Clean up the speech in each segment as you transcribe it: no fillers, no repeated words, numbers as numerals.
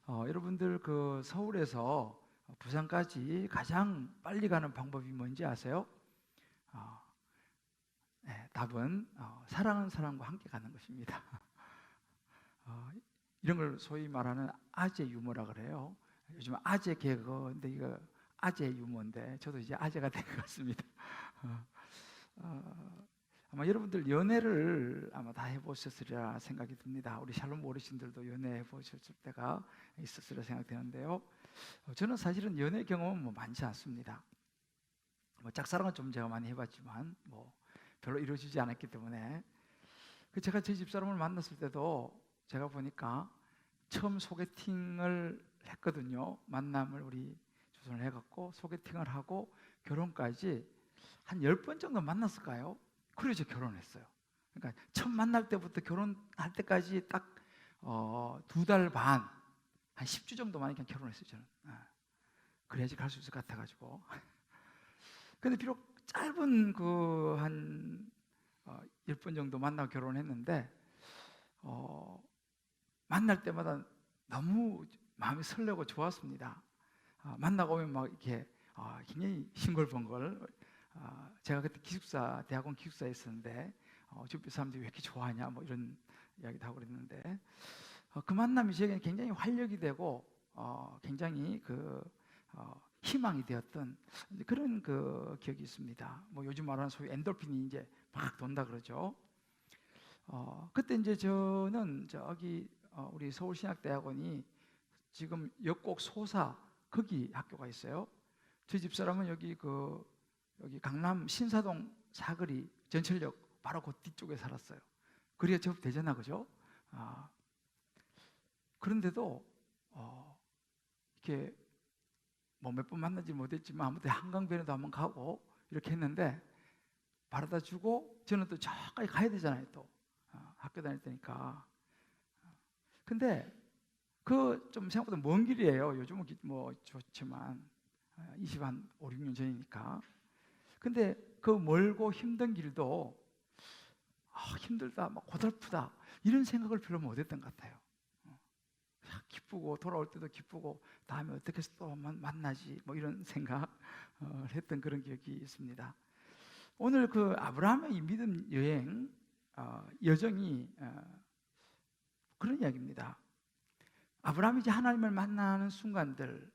여러분들 그 서울에서 부산까지 가장 빨리 가는 방법이 뭔지 아세요? 어, 네, 답은 사랑하는 사람과 함께 가는 것입니다. 어, 이런 걸 소위 말하는 아재 유머라 그래요. 요즘 아재 개그인데 이거 아재 유머인데 저도 이제 아재가 된 것 같습니다. 어, 어, 아마 여러분들 연애를 아마 다 해보셨으리라 생각이 듭니다. 우리 샬롬 어르신들도 연애 해보셨을 때가 있었으리라 생각되는데요. 저는 사실은 연애 경험은 많지 않습니다. 짝사랑은 좀 제가 많이 해봤지만 별로 이루어지지 않았기 때문에 제가 제 집사람을 만났을 때도 제가 보니까 처음 소개팅을 했거든요. 만남을 우리 조선을 해갖고 소개팅을 하고 결혼까지 한 10번 정도 만났을까요? 그리고 이제 결혼했어요. 그러니까 처음 만날 때부터 결혼할 때까지 딱 2달 반, 한 10주 정도만 그냥 결혼했어요. 저는 그래야지 갈 수 있을 것 같아가지고. 근데 비록 짧은 한 10번 정도 만나고 결혼했는데 만날 때마다 너무 마음이 설레고 좋았습니다. 만나고 오면 막 이렇게 굉장히 싱글벙글. 제가 그때 대학원 기숙사에 있었는데 주변 사람들이 왜 이렇게 좋아하냐 이런 이야기도 하고 그랬는데 그 만남이 제게는 굉장히 활력이 되고 굉장히 희망이 되었던 그런 기억이 있습니다. 요즘 말하는 소위 엔돌핀이 이제 막 돈다 그러죠. 그때 이제 저는 저기 우리 서울신학대학원이 지금 역곡 소사 거기 학교가 있어요. 저희 집사람은 여기 강남 신사동 사거리 전철역 바로 그 뒤쪽에 살았어요. 거리가 저 되잖아, 그죠? 그런데도 이렇게 몇 번 만나지 못했지만 아무튼 한강변에도 한번 가고 이렇게 했는데 바라다 주고 저는 또 저까지 가야 되잖아요. 또 학교 다닐 때니까. 근데 좀 생각보다 먼 길이에요. 요즘은 좋지만 5, 6년 전이니까. 근데 멀고 힘든 길도 힘들다, 고달프다 이런 생각을 별로 못했던 것 같아요. 기쁘고 돌아올 때도 기쁘고 다음에 어떻게 해서 또 만나지 이런 생각을 했던 그런 기억이 있습니다. 오늘 아브라함의 이 믿음 여행 여정이 그런 이야기입니다. 아브라함이 이제 하나님을 만나는 순간들,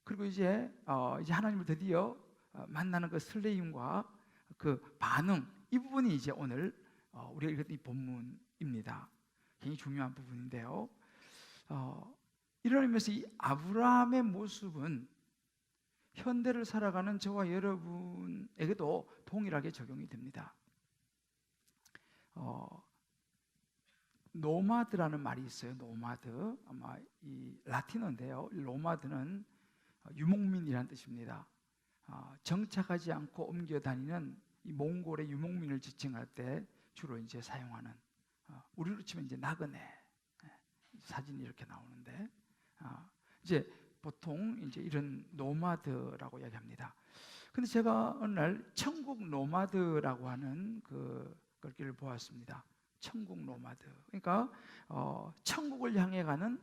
그리고 이제 하나님을 드디어 만나는 그 설레임과 반응, 이 부분이 이제 오늘 우리가 읽었던 이 본문입니다. 굉장히 중요한 부분인데요. 이런 의미에서 이 아브라함의 모습은 현대를 살아가는 저와 여러분에게도 동일하게 적용이 됩니다. 노마드라는 말이 있어요. 노마드, 아마 이 라틴어인데요. 노마드는 유목민이라는 뜻입니다. 정착하지 않고 옮겨 다니는 이 몽골의 유목민을 지칭할 때 주로 이제 사용하는, 우리로 치면 이제 나그네, 사진이 이렇게 나오는데 이제 보통 이제 이런 노마드라고 이야기합니다. 근데 제가 어느 날 천국 노마드라고 하는 글귀를 보았습니다. 천국 노마드. 그러니까 천국을 향해 가는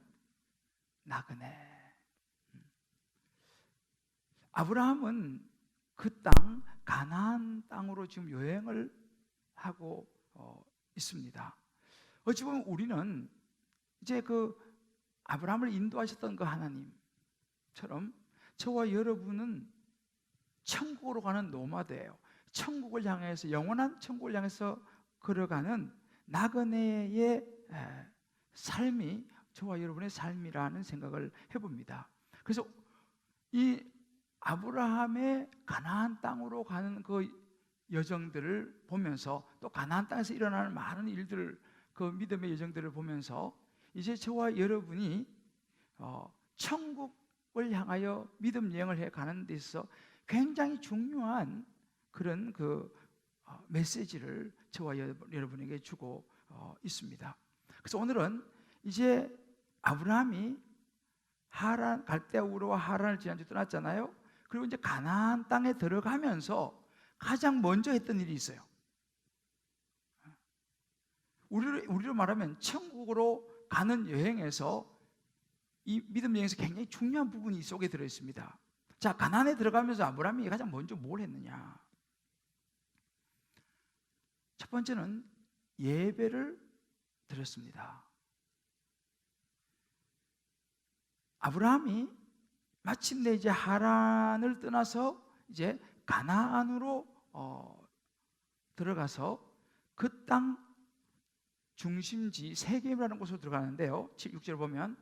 나그네. 아브라함은 그 땅, 가나안 땅으로 지금 여행을 하고 있습니다. 어찌 보면 우리는 이제 아브라함을 인도하셨던 그 하나님처럼 저와 여러분은 천국으로 가는 노마드예요. 천국을 향해서, 영원한 천국을 향해서 걸어가는 나그네의 삶이 저와 여러분의 삶이라는 생각을 해봅니다. 그래서 이 아브라함의 가나안 땅으로 가는 그 여정들을 보면서, 또 가나안 땅에서 일어나는 많은 일들을, 믿음의 여정들을 보면서 이제 저와 여러분이 천국을 향하여 믿음 여행을 해 가는 데 있어서 굉장히 중요한 그런 메시지를 저와 여러분에게 주고 있습니다. 그래서 오늘은 이제 아브라함이 갈대아 우르와 하란을 지난주에 떠났잖아요. 그리고 이제 가나안 땅에 들어가면서 가장 먼저 했던 일이 있어요. 우리로 말하면 천국으로 가는 여행에서 이 믿음 여행에서 굉장히 중요한 부분이 이 속에 들어 있습니다. 자, 가나안에 들어가면서 아브라함이 가장 먼저 뭘 했느냐? 첫 번째는 예배를 드렸습니다. 아브라함이 마침내 이제 하란을 떠나서 이제 가나안으로 들어가서 그 땅 중심지 세겜이라는 곳으로 들어가는데요. 6절 보면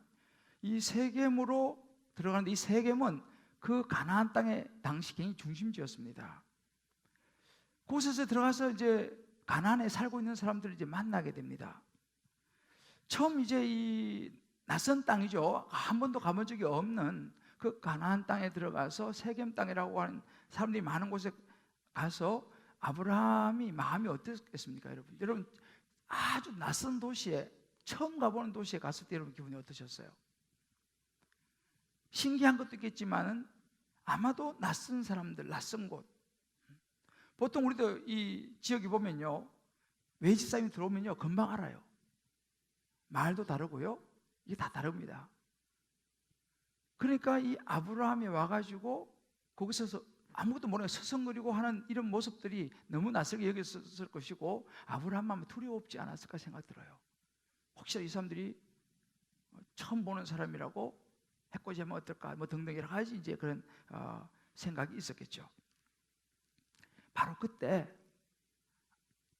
이 세겜으로 들어가는데, 이 세겜은 그 가나안 땅의 당시 굉장히 중심지였습니다. 그곳에서 들어가서 이제 가나안에 살고 있는 사람들을 이제 만나게 됩니다. 처음 이제 이 낯선 땅이죠. 한 번도 가본 적이 없는 그 가나안 땅에 들어가서 세겜 땅이라고 하는 사람들이 많은 곳에 가서 아브라함이 마음이 어땠겠습니까, 여러분? 여러분, 아주 낯선 도시에, 처음 가보는 도시에 갔을 때 여러분 기분이 어떠셨어요? 신기한 것도 있겠지만은 아마도 낯선 사람들, 낯선 곳. 보통 우리도 이 지역에 보면요, 외지 사람이 들어오면요 금방 알아요. 말도 다르고요, 이게 다 다릅니다. 그러니까 이 아브라함이 와가지고 거기서 아무것도 모르게 서성거리고 하는 이런 모습들이 너무 낯설게 여겼을 것이고, 아브라함만 두려웠지 않았을까 생각 들어요. 혹시 이 사람들이 처음 보는 사람이라고 해코지하면 어떨까, 뭐 등등 여러 가지 이제 그런 생각이 있었겠죠. 바로 그때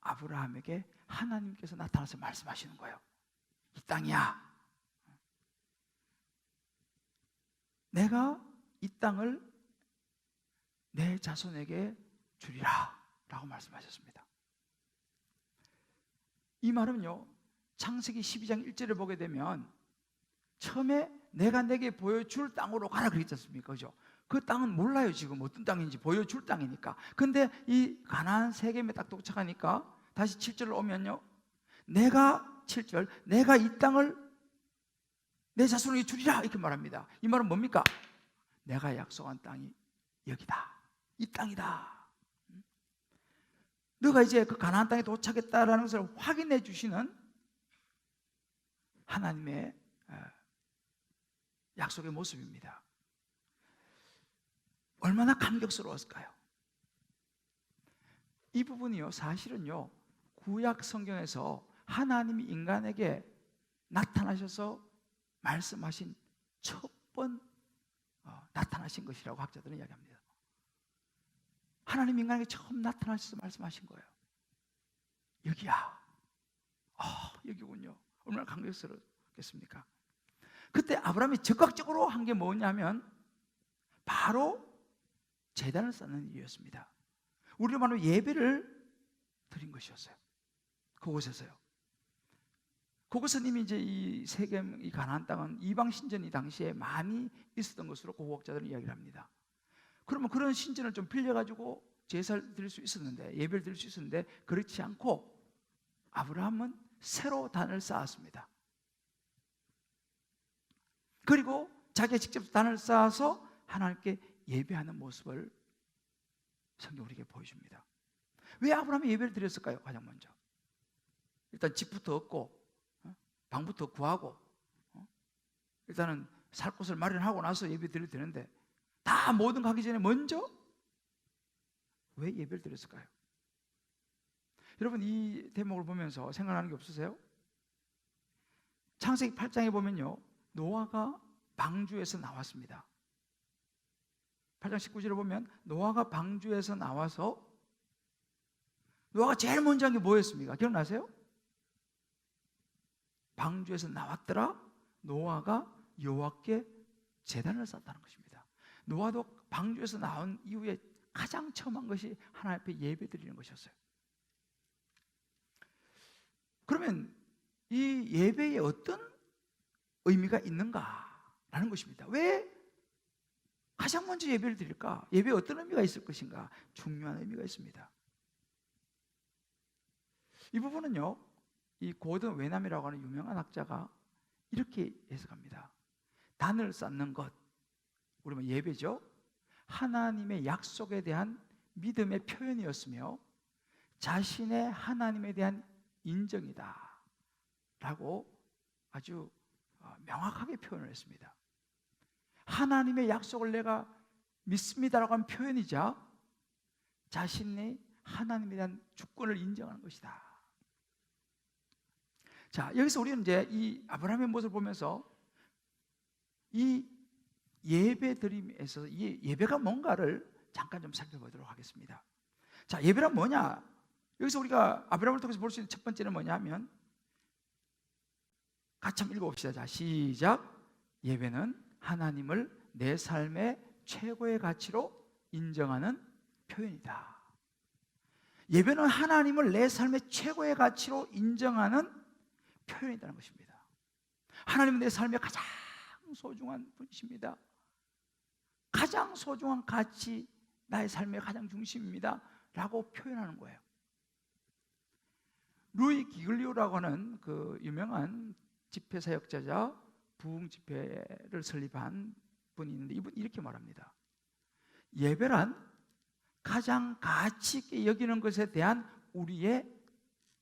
아브라함에게 하나님께서 나타나서 말씀하시는 거예요. 이 땅이야, 내가 이 땅을 내 자손에게 주리라 라고 말씀하셨습니다. 이 말은요, 창세기 12장 1절을 보게 되면 처음에 내가 내게 보여줄 땅으로 가라 그랬지 않습니까? 그죠? 그 땅은 몰라요. 지금 어떤 땅인지. 보여줄 땅이니까. 근데 이 가나안 세겜에 딱 도착하니까 다시 7절로 오면요, 내가 7절, 내가 이 땅을 내 자손에게 주리라 이렇게 말합니다. 이 말은 뭡니까? 내가 약속한 땅이 여기다, 이 땅이다. 너가 이제 그 가나안 땅에 도착했다라는 것을 확인해 주시는 하나님의 약속의 모습입니다. 얼마나 감격스러웠을까요? 이 부분이요, 사실은요, 구약 성경에서 하나님이 인간에게 나타나셔서 말씀하신 첫 번 나타나신 것이라고 학자들은 이야기합니다. 하나님 인간에게 처음 나타나셔서 말씀하신 거예요. 여기야. 여기군요. 얼마나 감격스럽겠습니까? 그때 아브라함이 적극적으로 한 게 뭐냐면 바로 제단을 쌓는 일이었습니다. 우리로 말하면 예배를 드린 것이었어요. 그곳에서요. 그곳은 이미 이제 이 세겜, 이 가나안 땅은 이방 신전이 당시에 많이 있었던 것으로 고고학자들은 이야기를 합니다. 그러면 그런 신전을 좀 빌려가지고 제사를 드릴 수 있었는데, 예배를 드릴 수 있었는데, 그렇지 않고 아브라함은 새로 단을 쌓았습니다. 그리고 자기가 직접 단을 쌓아서 하나님께 예배하는 모습을 성경 우리에게 보여줍니다. 왜 아브라함이 예배를 드렸을까요? 가장 먼저 일단 집부터 얻고 방부터 구하고 일단은 살 곳을 마련하고 나서 예배 드려도 되는데, 다 모든 가기 전에 먼저 왜 예배를 드렸을까요? 여러분, 이 대목을 보면서 생각나는 게 없으세요? 창세기 8장에 보면요, 노아가 방주에서 나왔습니다. 8장 19절에 보면 노아가 방주에서 나와서 노아가 제일 먼저 한 게 뭐였습니까? 기억나세요? 방주에서 나왔더라. 노아가 여호와께 제단을 쌓았다는 것입니다. 노아도 방주에서 나온 이후에 가장 처음 한 것이 하나님 앞에 예배 드리는 것이었어요. 그러면 이 예배에 어떤 의미가 있는가라는 것입니다. 왜 가장 먼저 예배를 드릴까? 예배에 어떤 의미가 있을 것인가? 중요한 의미가 있습니다. 이 부분은요, 이 고든 웨남이라고 하는 유명한 학자가 이렇게 해석합니다. 단을 쌓는 것, 우리는 예배죠, 하나님의 약속에 대한 믿음의 표현이었으며 자신의 하나님에 대한 인정이다 라고 아주 명확하게 표현을 했습니다. 하나님의 약속을 내가 믿습니다라고 하는 표현이자 자신이 하나님에 대한 주권을 인정하는 것이다. 자, 여기서 우리는 이제 이 아브라함의 모습을 보면서 이 예배 드림에서 이 예배가 뭔가를 잠깐 좀 살펴보도록 하겠습니다. 자, 예배란 뭐냐? 여기서 우리가 아브라함을 통해서 볼 수 있는 첫 번째는 뭐냐 하면, 같이 한번 읽어봅시다. 자, 시작. 예배는 하나님을 내 삶의 최고의 가치로 인정하는 표현이다. 예배는 하나님을 내 삶의 최고의 가치로 인정하는 표현이라는 것입니다. 하나님은 내 삶의 가장 소중한 분이십니다. 가장 소중한 가치, 나의 삶의 가장 중심입니다 라고 표현하는 거예요. 루이 기글리오라고 하는 그 유명한 집회사역자자, 부흥 집회를 설립한 분이 있는데, 이분이 이렇게 말합니다. 예배란 가장 가치 있게 여기는 것에 대한 우리의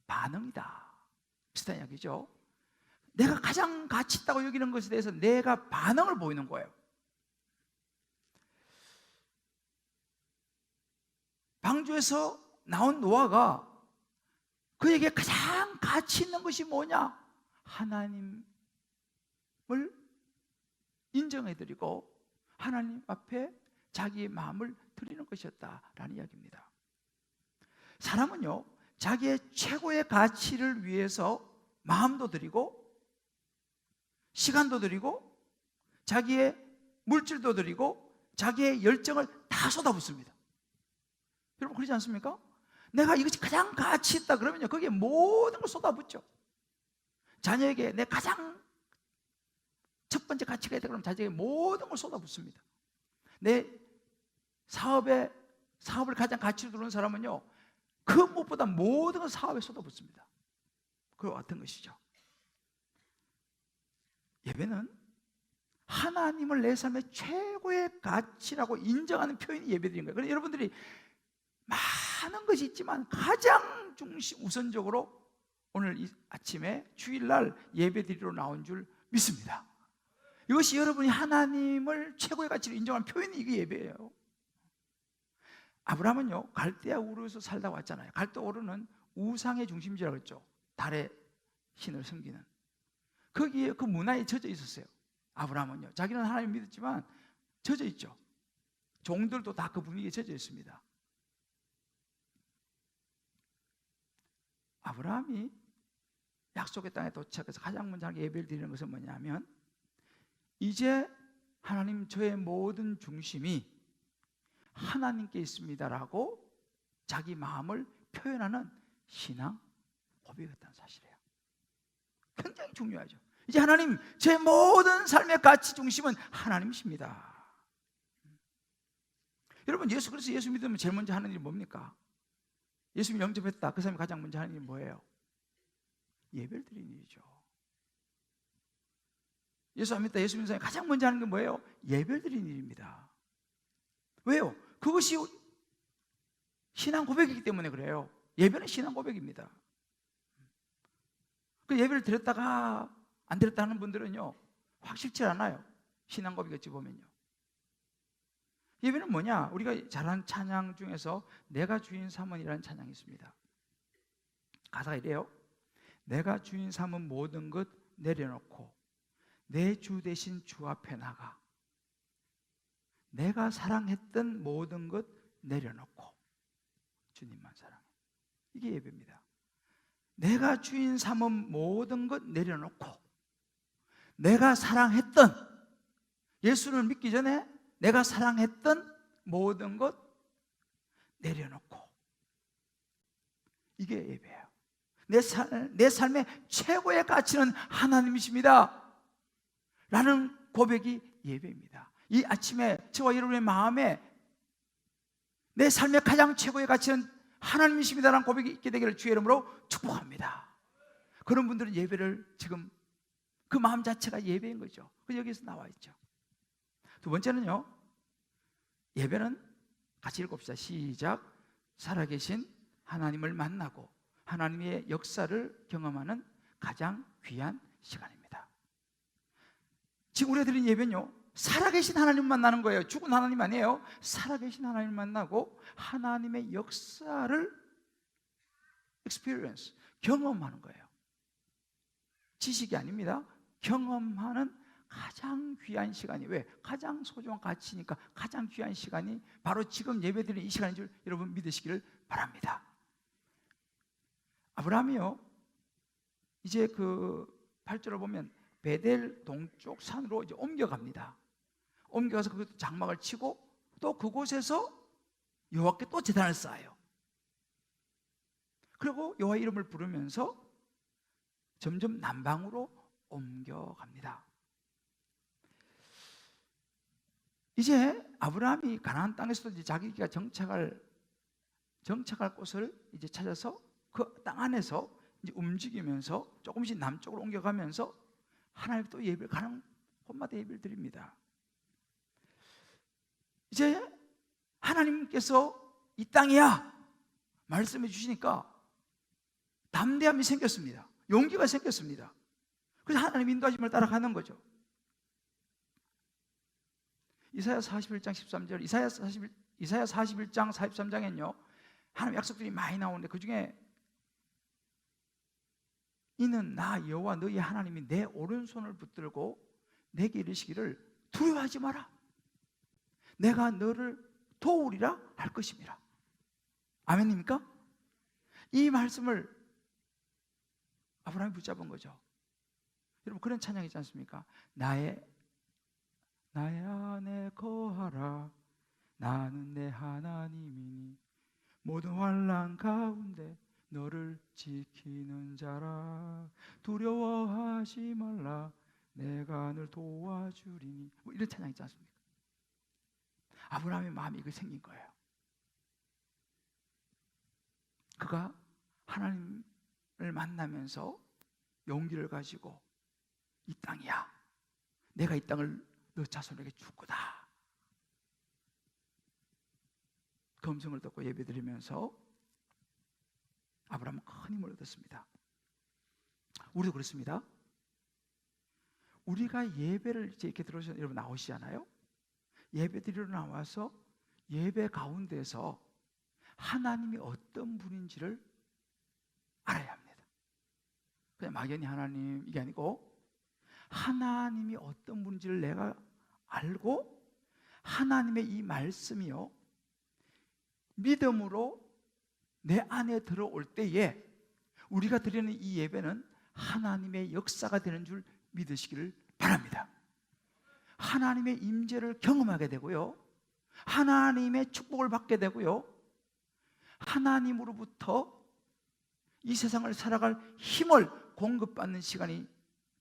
반응이다. 비슷한 이야기죠. 내가 가장 가치 있다고 여기는 것에 대해서 내가 반응을 보이는 거예요. 방주에서 나온 노아가 그에게 가장 가치 있는 것이 뭐냐? 하나님을 인정해드리고 하나님 앞에 자기의 마음을 드리는 것이었다라는 이야기입니다. 사람은요, 자기의 최고의 가치를 위해서 마음도 드리고 시간도 드리고 자기의 물질도 드리고 자기의 열정을 다 쏟아붓습니다. 여러분 그러지 않습니까? 내가 이것이 가장 가치 있다 그러면요, 거기에 모든 걸 쏟아붓죠. 자녀에게 내 가장 첫 번째 가치가 있다 그러면 자녀에게 모든 걸 쏟아붓습니다. 내 사업을 가장 가치로 두는 사람은요, 그 무엇보다 모든 걸 사업에 쏟아붓습니다. 그와 같은 것이죠. 예배는 하나님을 내 삶의 최고의 가치라고 인정하는 표현이 예배드린 거예요. 그래서 여러분들이 많은 것이 있지만 가장 우선적으로 오늘 이 아침에 주일날 예배드리러 나온 줄 믿습니다. 이것이 여러분이 하나님을 최고의 가치로 인정하는 표현이 이게 예배예요. 아브라함은요, 갈대아 우르에서 살다 왔잖아요. 갈대아 우르는 우상의 중심지라고 했죠. 달의 신을 섬기는. 거기에 그 문화에 젖어 있었어요. 아브라함은요, 자기는 하나님 믿었지만 젖어 있죠. 종들도 다 그 분위기에 젖어 있습니다. 아브라함이 약속의 땅에 도착해서 가장 먼저 예배를 드리는 것은 뭐냐면, 이제 하나님, 저의 모든 중심이 하나님께 있습니다라고 자기 마음을 표현하는 신앙 고백이었다는 사실이에요. 굉장히 중요하죠. 이제 하나님, 제 모든 삶의 가치 중심은 하나님이십니다. 여러분, 그래서 예수 믿으면 제일 먼저 하는 일이 뭡니까? 예수님 영접했다, 그 사람이 가장 먼저 하는 일이 뭐예요? 예배를 드리는 일이죠. 예수 안 믿다, 예수 믿는 사람이 가장 먼저 하는 게 뭐예요? 예배를 드리는 일입니다. 왜요? 그것이 신앙 고백이기 때문에 그래요. 예배는 신앙 고백입니다. 그 예배를 드렸다가 안 드렸다 하는 분들은요, 확실치 않아요. 신앙 고백 어찌 보면요. 예배는 뭐냐? 우리가 잘하는 찬양 중에서 내가 주인 삼은이라는 찬양이 있습니다. 가사가 이래요. 내가 주인 삼은 모든 것 내려놓고 내 주 대신 주 앞에 나가 내가 사랑했던 모든 것 내려놓고 주님만 사랑해. 이게 예배입니다. 내가 주인 삼은 모든 것 내려놓고 내가 사랑했던, 예수를 믿기 전에 내가 사랑했던 모든 것 내려놓고, 이게 예배예요. 내 삶의 최고의 가치는 하나님이십니다 라는 고백이 예배입니다. 이 아침에 저와 여러분의 마음에 내 삶의 가장 최고의 가치는 하나님이십니다라는 고백이 있게 되기를 주의 이름으로 축복합니다. 그런 분들은 예배를 지금 그 마음 자체가 예배인 거죠. 그 여기서 나와 있죠. 두 번째는요, 예배는 같이 읽읍시다. 시작. 살아계신 하나님을 만나고 하나님의 역사를 경험하는 가장 귀한 시간입니다. 지금 우리가 드린 예배는요, 살아계신 하나님 만나는 거예요. 죽은 하나님 아니에요. 살아계신 하나님 만나고 하나님의 역사를 experience, 경험하는 거예요. 지식이 아닙니다. 경험하는 가장 귀한 시간이, 왜? 가장 소중한 가치니까 가장 귀한 시간이 바로 지금 예배드리는 이 시간인 줄 여러분 믿으시기를 바랍니다. 아브라함이요, 이제 그 8절을 보면 베델 동쪽 산으로 이제 옮겨갑니다. 옮겨가서 그것도 장막을 치고 또 그곳에서 여호와께 또 제단을 쌓아요. 그리고 여호와 이름을 부르면서 점점 남방으로 옮겨갑니다. 이제 아브라함이 가나안 땅에서도 이제 자기가 정착할 곳을 이제 찾아서 그 땅 안에서 이제 움직이면서 조금씩 남쪽으로 옮겨가면서 하나님 또 예배를 가는 곳마다 예배를 드립니다. 이제 하나님께서 이 땅이야 말씀해 주시니까 담대함이 생겼습니다. 용기가 생겼습니다. 그래서 하나님 인도하심을 따라가는 거죠. 이사야 41장 13절, 이사야 41장 43장에는요 하나님 약속들이 많이 나오는데 그 중에 이는 나 여호와 너희 하나님이 내 오른손을 붙들고 내게 이르시기를 두려워하지 마라. 내가 너를 도우리라 할 것입니다. 아멘입니까? 이 말씀을 아브라함이 붙잡은 거죠. 여러분 그런 찬양이 있지 않습니까? 나의 안에 거하라. 나는 내 하나님이니 모든 환난 가운데 너를 지키는 자라. 두려워하지 말라. 내가 널 도와주리니. 뭐 이런 찬양 있지 않습니까? 아브라함의 마음이 이거 생긴 거예요. 그가 하나님을 만나면서 용기를 가지고 이 땅이야. 내가 이 땅을 너 자손에게 줄 거다. 그 음성을 듣고 예배드리면서 아브라함은 큰 힘을 얻었습니다. 우리도 그렇습니다. 우리가 예배를 이제 이렇게 들어오셔서 여러분 나오시잖아요. 예배 드리러 나와서 예배 가운데서 하나님이 어떤 분인지를 알아야 합니다. 그냥 막연히 하나님 이게 아니고 하나님이 어떤 분인지를 내가 알고 하나님의 이 말씀이요 믿음으로 내 안에 들어올 때에 우리가 드리는 이 예배는 하나님의 역사가 되는 줄 믿으시기를 바랍니다. 하나님의 임재를 경험하게 되고요, 하나님의 축복을 받게 되고요, 하나님으로부터 이 세상을 살아갈 힘을 공급받는 시간이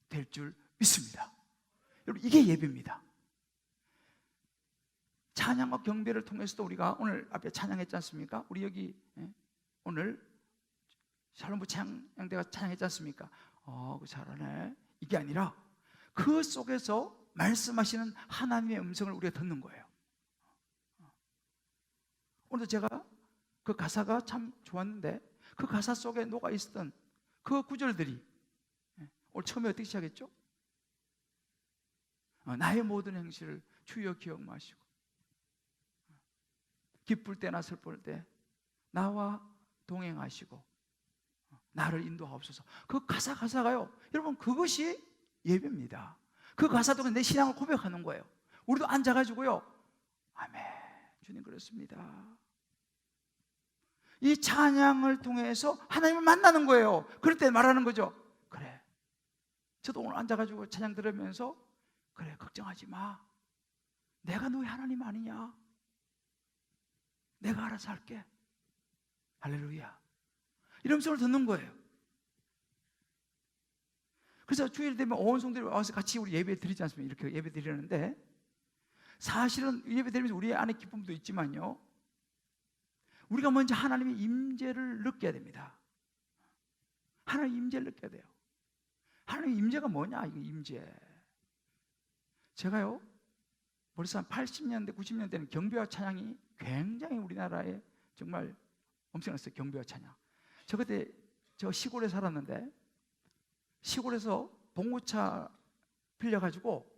될 줄 믿습니다. 여러분 이게 예배입니다. 찬양과 경배를 통해서도 우리가 오늘 앞에 찬양했지 않습니까? 우리 여기 오늘 샬롬부 찬양대가 찬양했지 않습니까? 그 잘하네. 이게 아니라 그 속에서 말씀하시는 하나님의 음성을 우리가 듣는 거예요. 오늘도 제가 그 가사가 참 좋았는데 그 가사 속에 녹아 있었던 그 구절들이 오늘 처음에 어떻게 시작했죠? 나의 모든 행실을 주여 기억 마시고 기쁠 때나 슬플 때 나와 동행하시고 나를 인도하옵소서. 그 가사가요 여러분 그것이 예배입니다. 그 가사 통해 내 신앙을 고백하는 거예요. 우리도 앉아가지고요 아멘 주님 그렇습니다. 이 찬양을 통해서 하나님을 만나는 거예요. 그럴 때 말하는 거죠. 그래 저도 오늘 앉아가지고 찬양 들으면서 그래 걱정하지 마. 내가 너의 하나님 아니냐. 내가 알아서 할게. 할렐루야. 이런 소리를 듣는 거예요. 그래서 주일 되면 온 성도들이 와서 같이 우리 예배 드리지 않습니까? 이렇게 예배 드리는데 사실은 예배 드리면서 우리 안에 기쁨도 있지만요 우리가 먼저 하나님의 임재를 느껴야 됩니다. 하나님의 임재를 느껴야 돼요. 하나님의 임재가 뭐냐? 이거 임재. 제가요 벌써 한 80년대 90년대는 경배와 찬양이 굉장히 우리나라에 정말 엄청났어요. 경배와 찬양. 저 그때 저 시골에 살았는데 시골에서 봉고차 빌려가지고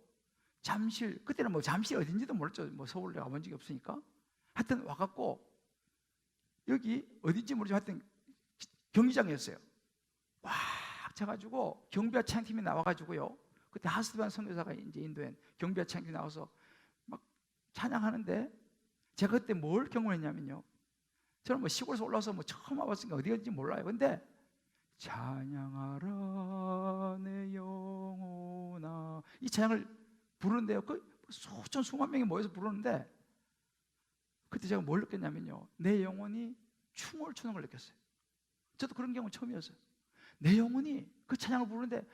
잠실, 그때는 뭐 잠실 어딘지도 몰랐죠. 뭐 서울에 가본 적이 없으니까. 하여튼 와갖고 여기 어딘지 모르지만 하여튼 경기장이었어요. 꽉 차가지고 경비와 찬양팀이 나와가지고요. 그때 하스반 선교사가 이제 인도엔 경비와 찬양팀이 나와서 막 찬양하는데 제가 그때 뭘 경험했냐면요. 저는 뭐 시골에서 올라와서 뭐 처음 와봤으니까 어디 갔는지 몰라요. 근데 찬양하라 내 영혼아 이 찬양을 부르는데요. 그 수천 수만 명이 모여서 부르는데 그때 제가 뭘 느꼈냐면요. 내 영혼이 춤을 추는 걸 느꼈어요. 저도 그런 경우 처음이었어요. 내 영혼이 그 찬양을 부르는데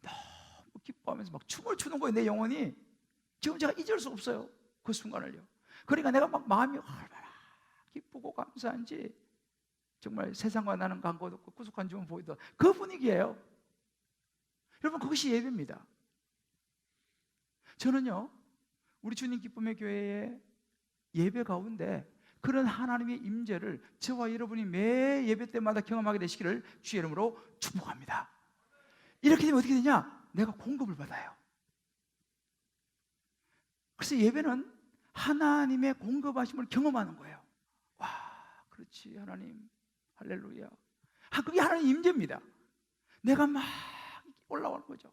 너무 기뻐하면서 막 춤을 추는 거예요. 내 영혼이. 지금 제가 잊을 수 없어요. 그 순간을요. 그러니까 내가 막 마음이 얼마나 기쁘고 감사한지 정말 세상과 나는 간곳 없고 구속한 주문 보이던 그 분위기예요. 여러분 그것이 예배입니다. 저는요 우리 주님 기쁨의 교회의 예배 가운데 그런 하나님의 임재를 저와 여러분이 매 예배 때마다 경험하게 되시기를 주의 이름으로 축복합니다. 이렇게 되면 어떻게 되냐? 내가 공급을 받아요. 그래서 예배는 하나님의 공급하심을 경험하는 거예요. 와, 그렇지 하나님, 할렐루야. 그게 하나님 임재입니다. 내가 막 올라오는 거죠.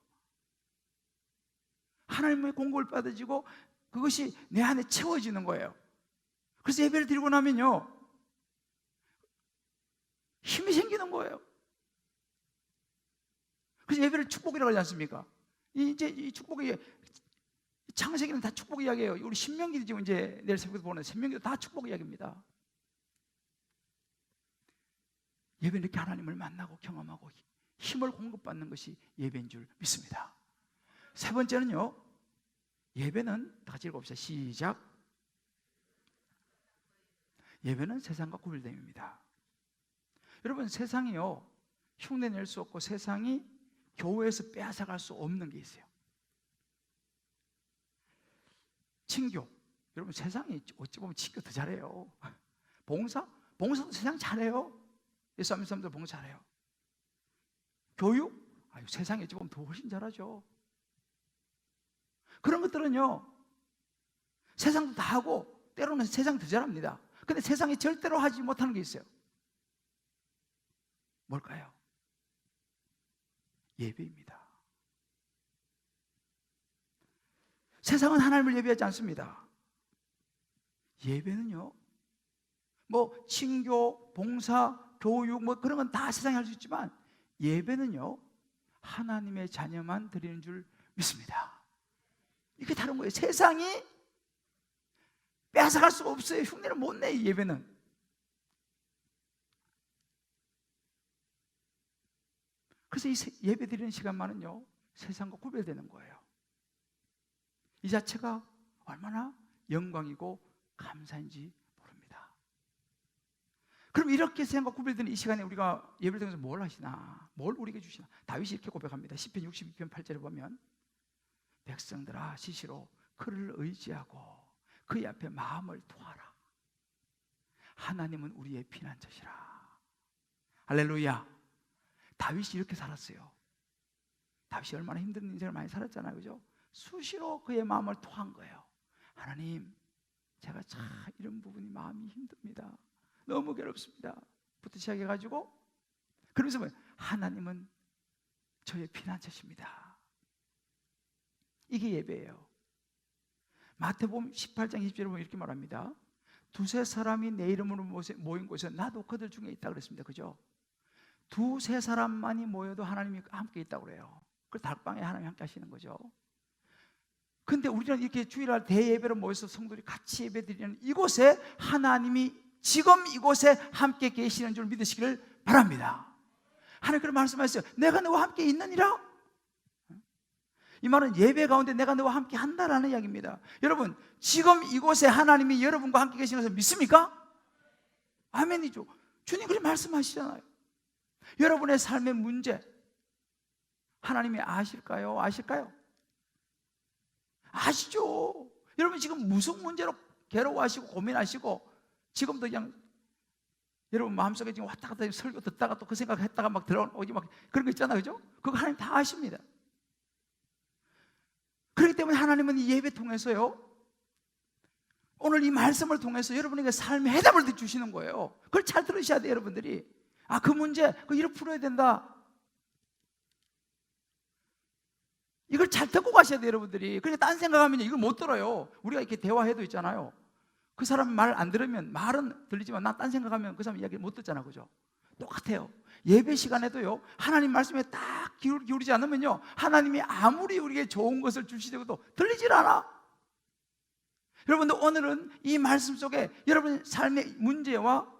하나님의 공급을 받아지고 그것이 내 안에 채워지는 거예요. 그래서 예배를 드리고 나면요 힘이 생기는 거예요. 그래서 예배를 축복이라고 하지 않습니까? 이제 이 축복이 창세기는 다 축복 이야기예요. 우리 신명기도 지금 이제 내일 새벽에 보는 신명기도 다 축복 이야기입니다. 예배는 이렇게 하나님을 만나고 경험하고 힘을 공급받는 것이 예배인 줄 믿습니다. 세 번째는요, 예배는 다 같이 읽어봅시다. 시작. 예배는 세상과 구별됨입니다. 여러분 세상이요 흉내낼 수 없고 세상이 교회에서 빼앗아갈 수 없는 게 있어요. 친교. 여러분 세상이 어찌 보면 친교 더 잘해요. 봉사도 세상 잘해요. 예수 믿는 사람들 봉사 잘해요. 교육? 세상이 어찌 보면 더 훨씬 잘하죠. 그런 것들은요 세상도 다 하고 때로는 세상이 더 잘합니다. 근데 세상이 절대로 하지 못하는 게 있어요. 뭘까요? 예배입니다. 세상은 하나님을 예배하지 않습니다. 예배는요 뭐 친교, 봉사, 교육 뭐 그런 건 다 세상이 할 수 있지만 예배는요 하나님의 자녀만 드리는 줄 믿습니다. 이게 다른 거예요. 세상이 빼앗아갈 수가 없어요. 흉내를 못 내. 예배는 그래서 이 예배 드리는 시간만은요 세상과 구별되는 거예요. 이 자체가 얼마나 영광이고 감사인지 모릅니다. 그럼 이렇게 세상과 구별되는 이 시간에 우리가 예배를 통해서 뭘 하시나, 뭘 우리에게 주시나. 다윗이 이렇게 고백합니다. 시편 62편 8절에 보면 백성들아 시시로 그를 의지하고 그의 앞에 마음을 토하라. 하나님은 우리의 피난처시라. 할렐루야. 다윗이 이렇게 살았어요. 다윗이 얼마나 힘든 인생을 많이 살았잖아요. 그죠? 수시로 그의 마음을 토한 거예요. 하나님, 제가 참 이런 부분이 마음이 힘듭니다. 너무 괴롭습니다. 부터 시작해가지고 그러면서 뭐예요? 하나님은 저의 피난처십니다. 이게 예배예요. 마태복음 18장 20절에 보면 이렇게 말합니다. 두세 사람이 내 이름으로 모인 곳에 나도 그들 중에 있다 그랬습니다. 그죠? 두세 사람만이 모여도 하나님이 함께 있다고 그래요. 그 달방에 하나님이 함께 하시는 거죠. 근데 우리는 이렇게 주일날 대예배로 모여서 성도들이 같이 예배드리는 이곳에 하나님이 지금 이곳에 함께 계시는 줄 믿으시기를 바랍니다. 하나님 그런 말씀하셨어요. 내가 너와 함께 있느니라. 이 말은 예배 가운데 내가 너와 함께 한다라는 이야기입니다. 여러분 지금 이곳에 하나님이 여러분과 함께 계시는 것을 믿습니까? 아멘이죠. 주님 그렇게 말씀하시잖아요. 여러분의 삶의 문제 하나님이 아실까요? 아실까요? 아시죠. 여러분 지금 무슨 문제로 괴로워하시고 고민하시고 지금도 그냥 여러분 마음속에 지금 왔다 갔다 설교 듣다가 또 그 생각했다가 막 들어오지 막 그런 거 있잖아요. 그죠? 그거 하나님 다 아십니다. 그렇기 그렇기 때문에 하나님은 이 예배 통해서요, 오늘 이 말씀을 통해서 여러분에게 삶의 해답을 주시는 거예요. 그걸 잘 들으셔야 돼요, 여러분들이. 아, 그 문제, 이렇게 풀어야 된다. 이걸 잘 듣고 가셔야 돼요, 여러분들이. 그러니까 딴 생각하면 이걸 못 들어요. 우리가 이렇게 대화해도 있잖아요. 그 사람 말 안 들으면, 말은 들리지만 나 딴 생각하면 그 사람 이야기 못 듣잖아, 그죠? 똑같아요. 예배 시간에도요, 하나님 말씀에 딱 기울이지 않으면요, 하나님이 아무리 우리에게 좋은 것을 주시더라도 들리질 않아. 여러분들, 오늘은 이 말씀 속에 여러분 삶의 문제와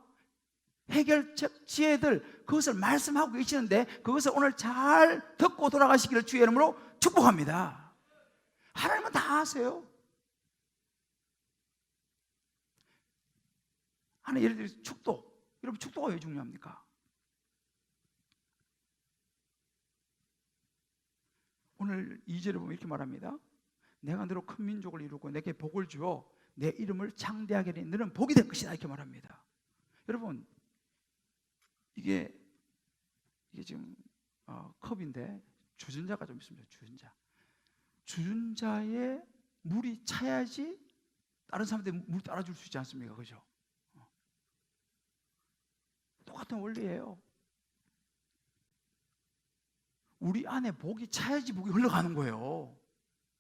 해결책, 지혜들, 그것을 말씀하고 계시는데 그것을 오늘 잘 듣고 돌아가시기를 주의 이름으로 축복합니다. 하나님은 다 아세요. 하나 예를 들어서 축도. 여러분, 축도가 왜 중요합니까? 오늘 2절에 보면 이렇게 말합니다. 내가 너로 큰 민족을 이루고 내게 복을 주어 내 이름을 창대하게 하니 너는 복이 될 것이다, 이렇게 말합니다. 여러분, 이게 지금 컵인데 주전자가 좀 있습니다. 주전자에 물이 차야지 다른 사람들이 물 따라줄 수 있지 않습니까? 그죠? 똑같은 원리예요. 우리 안에 복이 차야지 복이 흘러가는 거예요.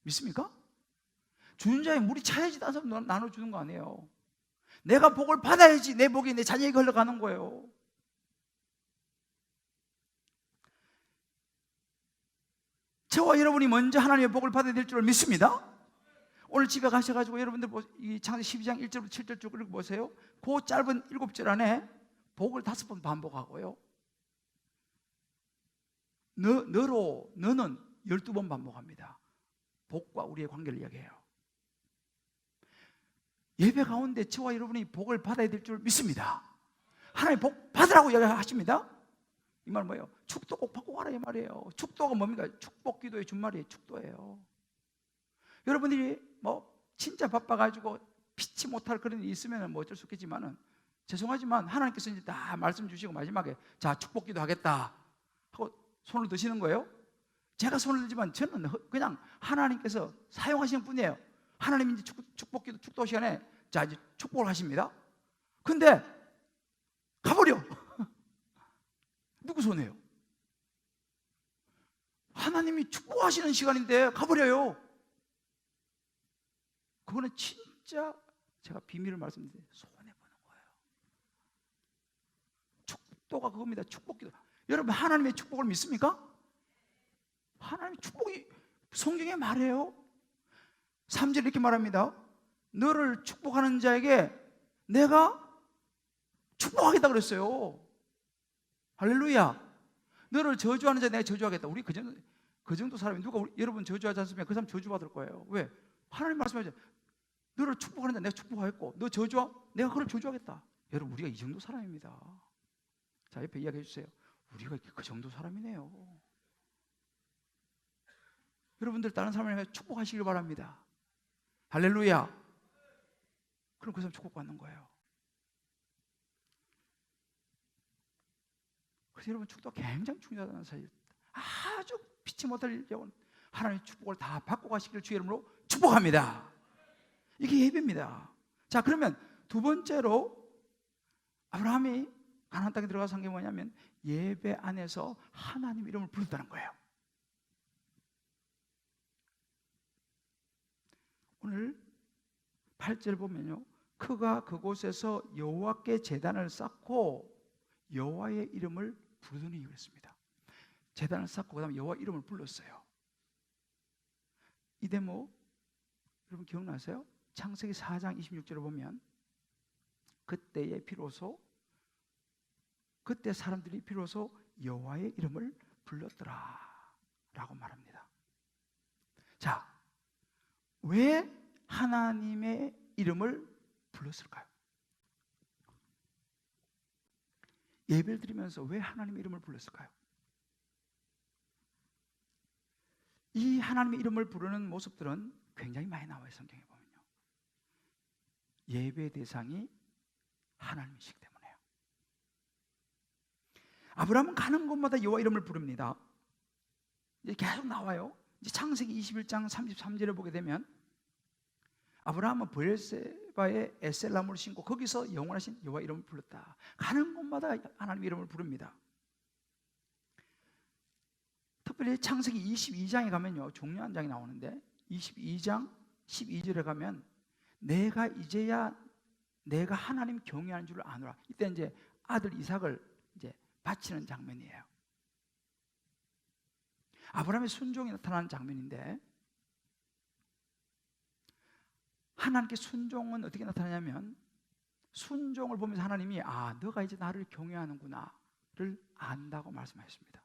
믿습니까? 주전자에 물이 차야지 다른 사람 나눠주는 거 아니에요. 내가 복을 받아야지 내 복이 내 자녀에게 흘러가는 거예요. 저와 여러분이 먼저 하나님의 복을 받아야 될 줄 믿습니다. 오늘 집에 가셔가지고 여러분들 이 창세기 12장 1절부터 7절 쭉 읽어보세요. 그 짧은 7절 안에 복을 5번 반복하고요, 너는 12번 반복합니다. 복과 우리의 관계를 이야기해요. 예배 가운데 저와 여러분이 복을 받아야 될 줄 믿습니다. 하나님 복 받으라고 이야기하십니다. 이 말 뭐예요? 축도 꼭 받고 가라, 이 말이에요. 축도가 뭡니까? 축복 기도의 준말이에요. 축도예요. 여러분들이 진짜 바빠가지고 피치 못할 그런 일이 있으면 어쩔 수 없겠지만은, 죄송하지만 하나님께서 이제 다 말씀 주시고 마지막에 자, 축복 기도 하겠다 하고 손을 드시는 거예요. 제가 손을 들지만 저는 그냥 하나님께서 사용하시는 분이에요. 하나님이 이제 축복 기도 축도 시간에 자, 이제 축복을 하십니다. 근데 가버려. 누구 손해요? 하나님이 축복하시는 시간인데 가버려요. 그거는 진짜 제가 비밀을 말씀드려요. 손해보는 거예요. 축도가 그겁니다. 축복기도. 여러분, 하나님의 축복을 믿습니까? 하나님의 축복이 성경에 말해요. 3절 이렇게 말합니다. 너를 축복하는 자에게 내가 축복하겠다 그랬어요. 할렐루야. 너를 저주하는 자 내가 저주하겠다. 우리 그 정도 사람이 누가 여러분 저주하지 않으면 그 사람 저주받을 거예요. 왜? 하나님 말씀하죠. 너를 축복하는 자 내가 축복하겠고 너 저주하? 내가 그걸 저주하겠다. 여러분, 우리가 이 정도 사람입니다. 자, 옆에 이야기해 주세요. 우리가 그 정도 사람이네요. 여러분들 다른 사람을 축복하시길 바랍니다. 할렐루야. 그럼 그 사람 축복받는 거예요. 그래서 여러분, 축도가 굉장히 중요하다는 사실, 아주 피치 못할 영혼 하나님의 축복을 다 받고 가시기를 주의 이름으로 축복합니다. 이게 예배입니다. 자, 그러면 두 번째로 아브라함이 가나안 땅에 들어가서 한 게 뭐냐면 예배 안에서 하나님 이름을 부른다는 거예요. 오늘 8절 보면요, 그가 그곳에서 여호와께 제단을 쌓고 여호와의 이름을 부르더니 그랬습니다. 제단을 쌓고 그다음에 여호와 이름을 불렀어요. 이 대목 여러분 기억나세요? 창세기 4장 26절을 보면 그때 사람들이 비로소 여호와의 이름을 불렀더라 라고 말합니다. 자, 왜 하나님의 이름을 불렀을까요? 예배를 드리면서 왜 하나님의 이름을 불렀을까요? 이 하나님의 이름을 부르는 모습들은 굉장히 많이 나와요. 성경에 보면요. 예배 대상이 하나님이시기 때문에요. 아브라함은 가는 곳마다 여호와 이름을 부릅니다. 이제 계속 나와요. 이제 창세기 21장 33절에 보게 되면 아브라함은 브엘세바의 에셀나무를 신고 거기서 영원하신 여호와 이름을 불렀다. 가는 곳마다 하나님 이름을 부릅니다. 특별히 창세기 22장에 가면요, 중요한 장이 나오는데 22장 12절에 가면 내가 이제야 내가 하나님 경외하는 줄 아노라. 이때 이제 아들 이삭을 이제 바치는 장면이에요. 아브라함의 순종이 나타나는 장면인데, 하나님께 순종은 어떻게 나타나냐면 순종을 보면서 하나님이 너가 이제 나를 경외하는구나를 안다고 말씀하셨습니다.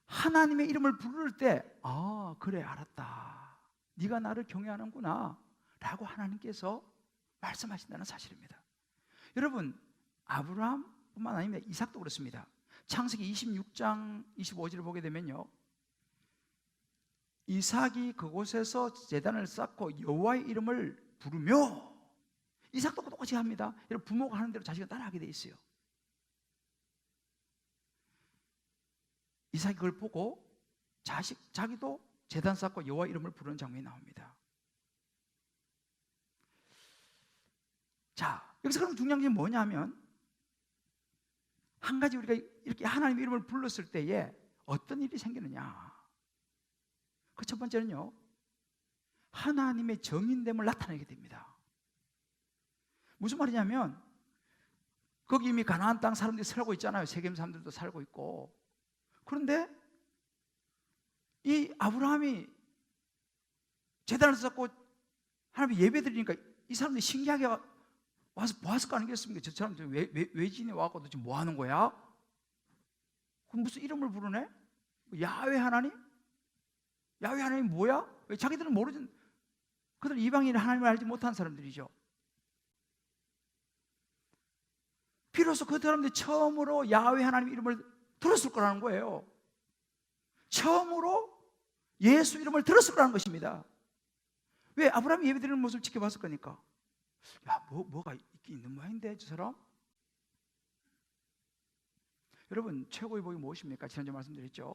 하나님의 이름을 부를 때 그래 알았다, 네가 나를 경외하는구나 라고 하나님께서 말씀하신다는 사실입니다. 여러분, 아브라함뿐만 아니라 이삭도 그렇습니다. 창세기 26장 25절을 보게 되면요, 이삭이 그곳에서 제단을 쌓고 여호와의 이름을 부르며, 이삭도 똑같이 합니다. 여러분, 부모가 하는 대로 자식은 따라하게 돼 있어요. 이삭이 그걸 보고 자기도 제단 쌓고 여호와 이름을 부르는 장면이 나옵니다. 자, 여기서 그럼 중요한 게 뭐냐면, 한 가지 우리가 이렇게 하나님의 이름을 불렀을 때에 어떤 일이 생기느냐, 그 첫 번째는요, 하나님의 정인됨을 나타내게 됩니다. 무슨 말이냐면, 거기 이미 가나안 땅 사람들이 살고 있잖아요. 세겜 사람들도 살고 있고. 그런데 이 아브라함이 제단을 쌓고 하나님 예배 드리니까 이 사람들이 신기하게 와서 보았을 거 아니겠습니까? 저 사람들 외진이 와서 지금 뭐 하는 거야? 그럼 무슨 이름을 부르네? 야훼 하나님? 야훼 하나님 뭐야? 왜 자기들은 모르지? 그들 이방인 하나님을 알지 못한 사람들이죠. 비로소 그 사람들이 처음으로 야훼 하나님 이름을 들었을 거라는 거예요. 처음으로 예수 이름을 들었을 거라는 것입니다. 왜? 아브라함이 예배드리는 모습을 지켜봤을 거니까. 뭐가 있긴 있는 모양인데 저 사람? 여러분, 최고의 복이 무엇입니까? 지난주에 말씀드렸죠.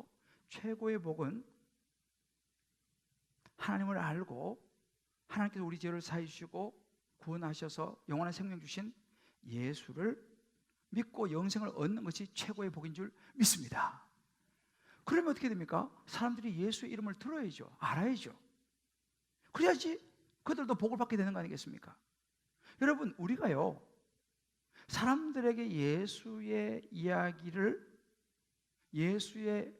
최고의 복은 하나님을 알고 하나님께서 우리 죄를 사해 주시고 구원하셔서 영원한 생명 주신 예수를 믿고 영생을 얻는 것이 최고의 복인 줄 믿습니다. 그러면 어떻게 됩니까? 사람들이 예수의 이름을 들어야죠. 알아야죠. 그래야지 그들도 복을 받게 되는 거 아니겠습니까? 여러분, 우리가요, 사람들에게 예수의 이야기를, 예수의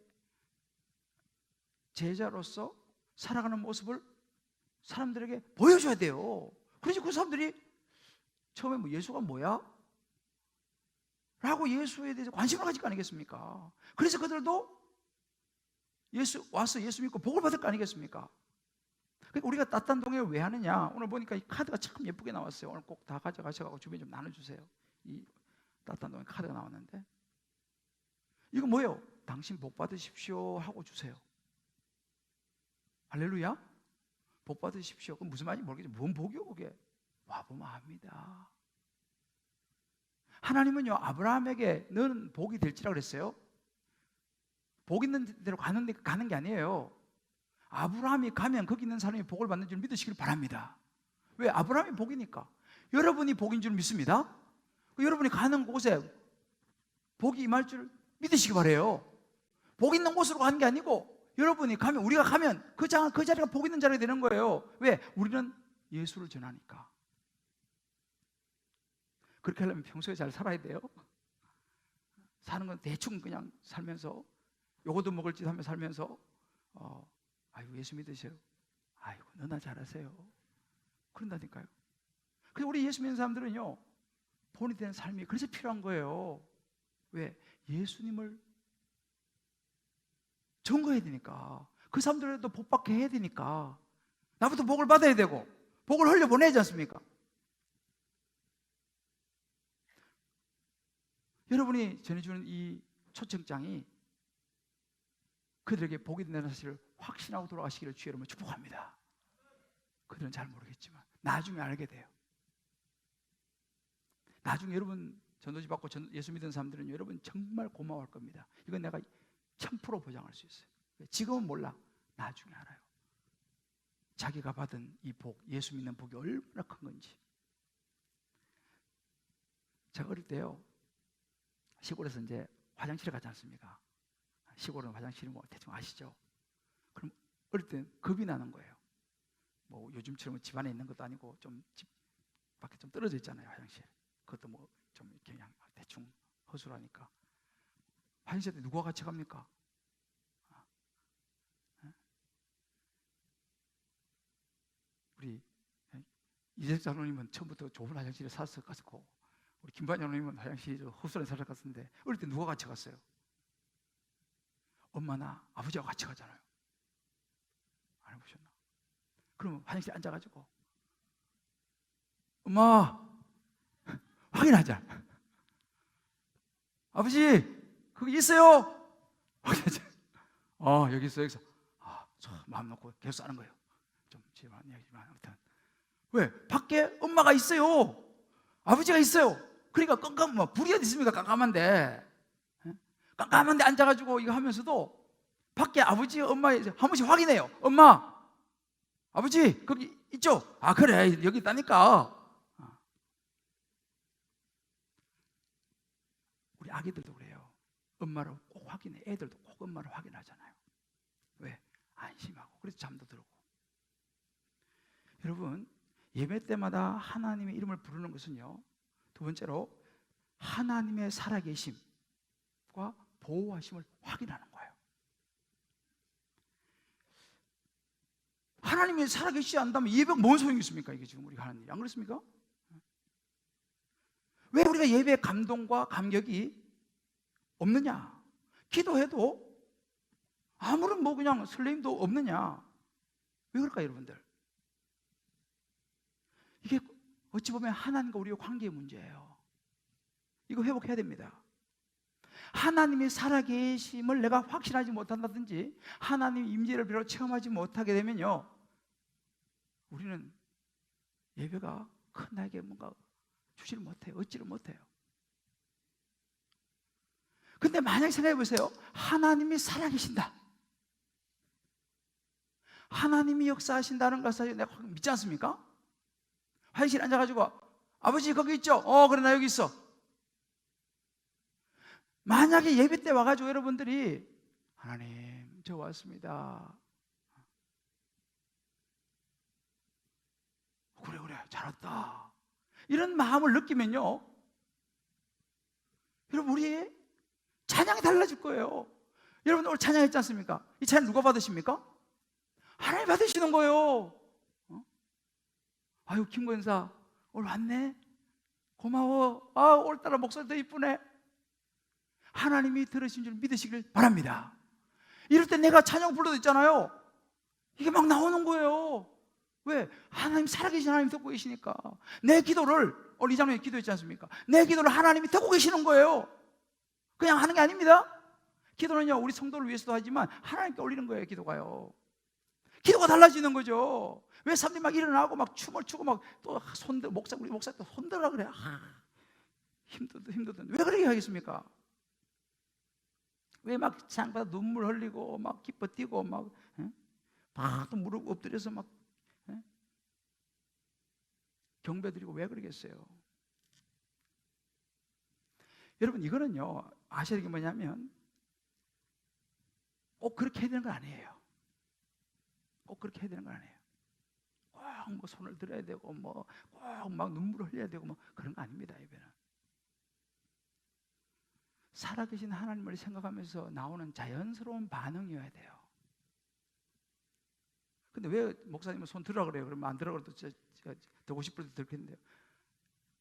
제자로서 살아가는 모습을 사람들에게 보여줘야 돼요. 그래서 그 사람들이 처음에 예수가 뭐야? 라고 예수에 대해서 관심을 가질 거 아니겠습니까? 그래서 그들도 와서 예수 믿고 복을 받을 거 아니겠습니까? 그러니까 우리가 따뜻한 동행을 왜 하느냐? 오늘 보니까 이 카드가 참 예쁘게 나왔어요. 오늘 꼭 다 가져가셔서 주변에 좀 나눠주세요. 이 따뜻한 동행 카드가 나왔는데, 이거 뭐예요? 당신 복 받으십시오 하고 주세요. 할렐루야? 복 받으십시오. 그럼 무슨 말인지 모르겠지만 뭔 복이요 그게? 와보면 압니다. 하나님은요, 아브라함에게 너는 복이 될지라 그랬어요. 복 있는 대로 가는 게 아니에요. 아브라함이 가면 거기 있는 사람이 복을 받는 줄 믿으시길 바랍니다. 왜? 아브라함이 복이니까. 여러분이 복인 줄 믿습니다. 여러분이 가는 곳에 복이 임할 줄 믿으시기 바라요. 복 있는 곳으로 가는 게 아니고, 여러분이 가면, 우리가 가면 그 자리가 복 있는 자리가 되는 거예요. 왜? 우리는 예수를 전하니까. 그렇게 하려면 평소에 잘 살아야 돼요. 사는 건 대충 그냥 살면서 요것도 먹을 짓 하며 살면서 아이고 예수 믿으세요. 아이고 너나 잘하세요. 그런다니까요. 그래서 우리 예수 믿는 사람들은요, 본이 되는 삶이 그래서 필요한 거예요. 왜? 예수님을 증거해야 되니까. 그 사람들도 복 받게 해야 되니까. 나부터 복을 받아야 되고 복을 흘려보내지 않습니까? 여러분이 전해주는 이 초청장이 그들에게 복이 된다는 사실을 확신하고 돌아가시기를 주의 이름으로 축복합니다. 그들은 잘 모르겠지만 나중에 알게 돼요. 나중에 여러분 전도지 받고 예수 믿는 사람들은 여러분 정말 고마워할 겁니다. 이건 내가 1000% 보장할 수 있어요. 지금은 몰라. 나중에 알아요. 자기가 받은 이 복, 예수 믿는 복이 얼마나 큰 건지. 제가 어릴 때요, 시골에서 이제 화장실에 가지 않습니까? 시골은 화장실이 뭐 대충 아시죠? 그럼 어릴 때 겁이 나는 거예요. 뭐 요즘처럼 집 안에 있는 것도 아니고 좀 집 밖에 좀 떨어져 있잖아요, 화장실. 그것도 뭐 좀 이렇게 그냥 대충 허술하니까. 화장실에 누가 같이 갑니까? 우리 이재석 장로님은 처음부터 좁은 화장실에 살았을 것 같고, 우리 김반 장로님은 화장실이 허술한 살았을 것 같은데, 어릴 때 누가 같이 갔어요? 엄마나 아버지와 같이 가잖아요. 안 해보셨나? 그러면 화장실에 앉아가지고 엄마 확인하자. 아버지 거기 있어요. 확인하자. 여기 있어, 여기서. 마음 놓고 계속 싸는 거예요. 좀 집안 이야기지만 아무튼. 왜? 밖에 엄마가 있어요. 아버지가 있어요. 그러니까 깜깜, 불이 어디 있습니까? 깜깜한데. 깜깜한데 앉아가지고 이거 하면서도 밖에 아버지, 엄마 한 번씩 확인해요. 엄마, 아버지 거기 있죠? 그래, 여기 있다니까. 우리 아기들도 그래요. 엄마를 꼭 확인해. 애들도 꼭 엄마를 확인하잖아요. 왜? 안심하고. 그래서 잠도 들고. 여러분, 예배 때마다 하나님의 이름을 부르는 것은요, 두 번째로 하나님의 살아계심과 보호하심을 확인하는 거예요. 하나님이 살아계시지 않다면 예배가 뭔 소용이 있습니까? 이게 지금 우리가 하는 일이. 안 그렇습니까? 왜 우리가 예배의 감동과 감격이 없느냐? 기도해도 아무런 뭐 그냥 설레임도 없느냐? 왜 그럴까요, 여러분들? 이게 어찌 보면 하나님과 우리의 관계의 문제예요. 이거 회복해야 됩니다. 하나님이 살아계심을 내가 확신하지 못한다든지 하나님의 임재를 별로 체험하지 못하게 되면요, 우리는 예배가 큰 나에게 뭔가 주지를 못해요. 얻지를 못해요. 근데 만약 생각해 보세요. 하나님이 살아계신다. 하나님이 역사하신다는 것을 내가 믿지 않습니까? 화장실에 앉아가지고 아버지 거기 있죠? 그래 나 여기 있어. 만약에 예배 때 와가지고 여러분들이 하나님 저 왔습니다. 그래 잘 왔다. 이런 마음을 느끼면요, 여러분 우리 찬양이 달라질 거예요. 여러분 오늘 찬양했지 않습니까? 이 찬양 누가 받으십니까? 하나님 받으시는 거예요. 아유 김권사 오늘 왔네. 고마워. 오늘따라 목소리 더 이쁘네. 하나님이 들으신 줄 믿으시길 바랍니다. 이럴 때 내가 찬양 불러도 있잖아요. 이게 막 나오는 거예요. 왜? 하나님 살아계신 하나님 듣고 계시니까. 내 기도를 오늘 이 장면에 기도했지 않습니까? 내 기도를 하나님이 듣고 계시는 거예요. 그냥 하는 게 아닙니다. 기도는요 우리 성도를 위해서도 하지만 하나님께 올리는 거예요. 기도가요. 기도가 달라지는 거죠. 왜 사람들이 막 일어나고 막 춤을 추고 막 또 손들 우리 목사 또 손들라 그래. 힘들든 왜 그렇게 하겠습니까? 왜 막 창바다 눈물 흘리고 막 기뻐 뛰고 막 또 무릎 엎드려서 막 경배드리고 왜 그러겠어요? 여러분 이거는요 아셔야 될 게 뭐냐면 꼭 그렇게 해야 되는 건 아니에요. 꼭 그렇게 해야 되는 건 아니에요. 꼭 뭐 손을 들어야 되고 뭐 꼭 막 눈물을 흘려야 되고 뭐 그런 거 아닙니다. 예배는 살아계신 하나님을 생각하면서 나오는 자연스러운 반응이어야 돼요. 근데 왜 목사님은 손 들으라 그래요? 그러면 안 들으라 그래도 제가 되고 싶을 때 들겠는데요.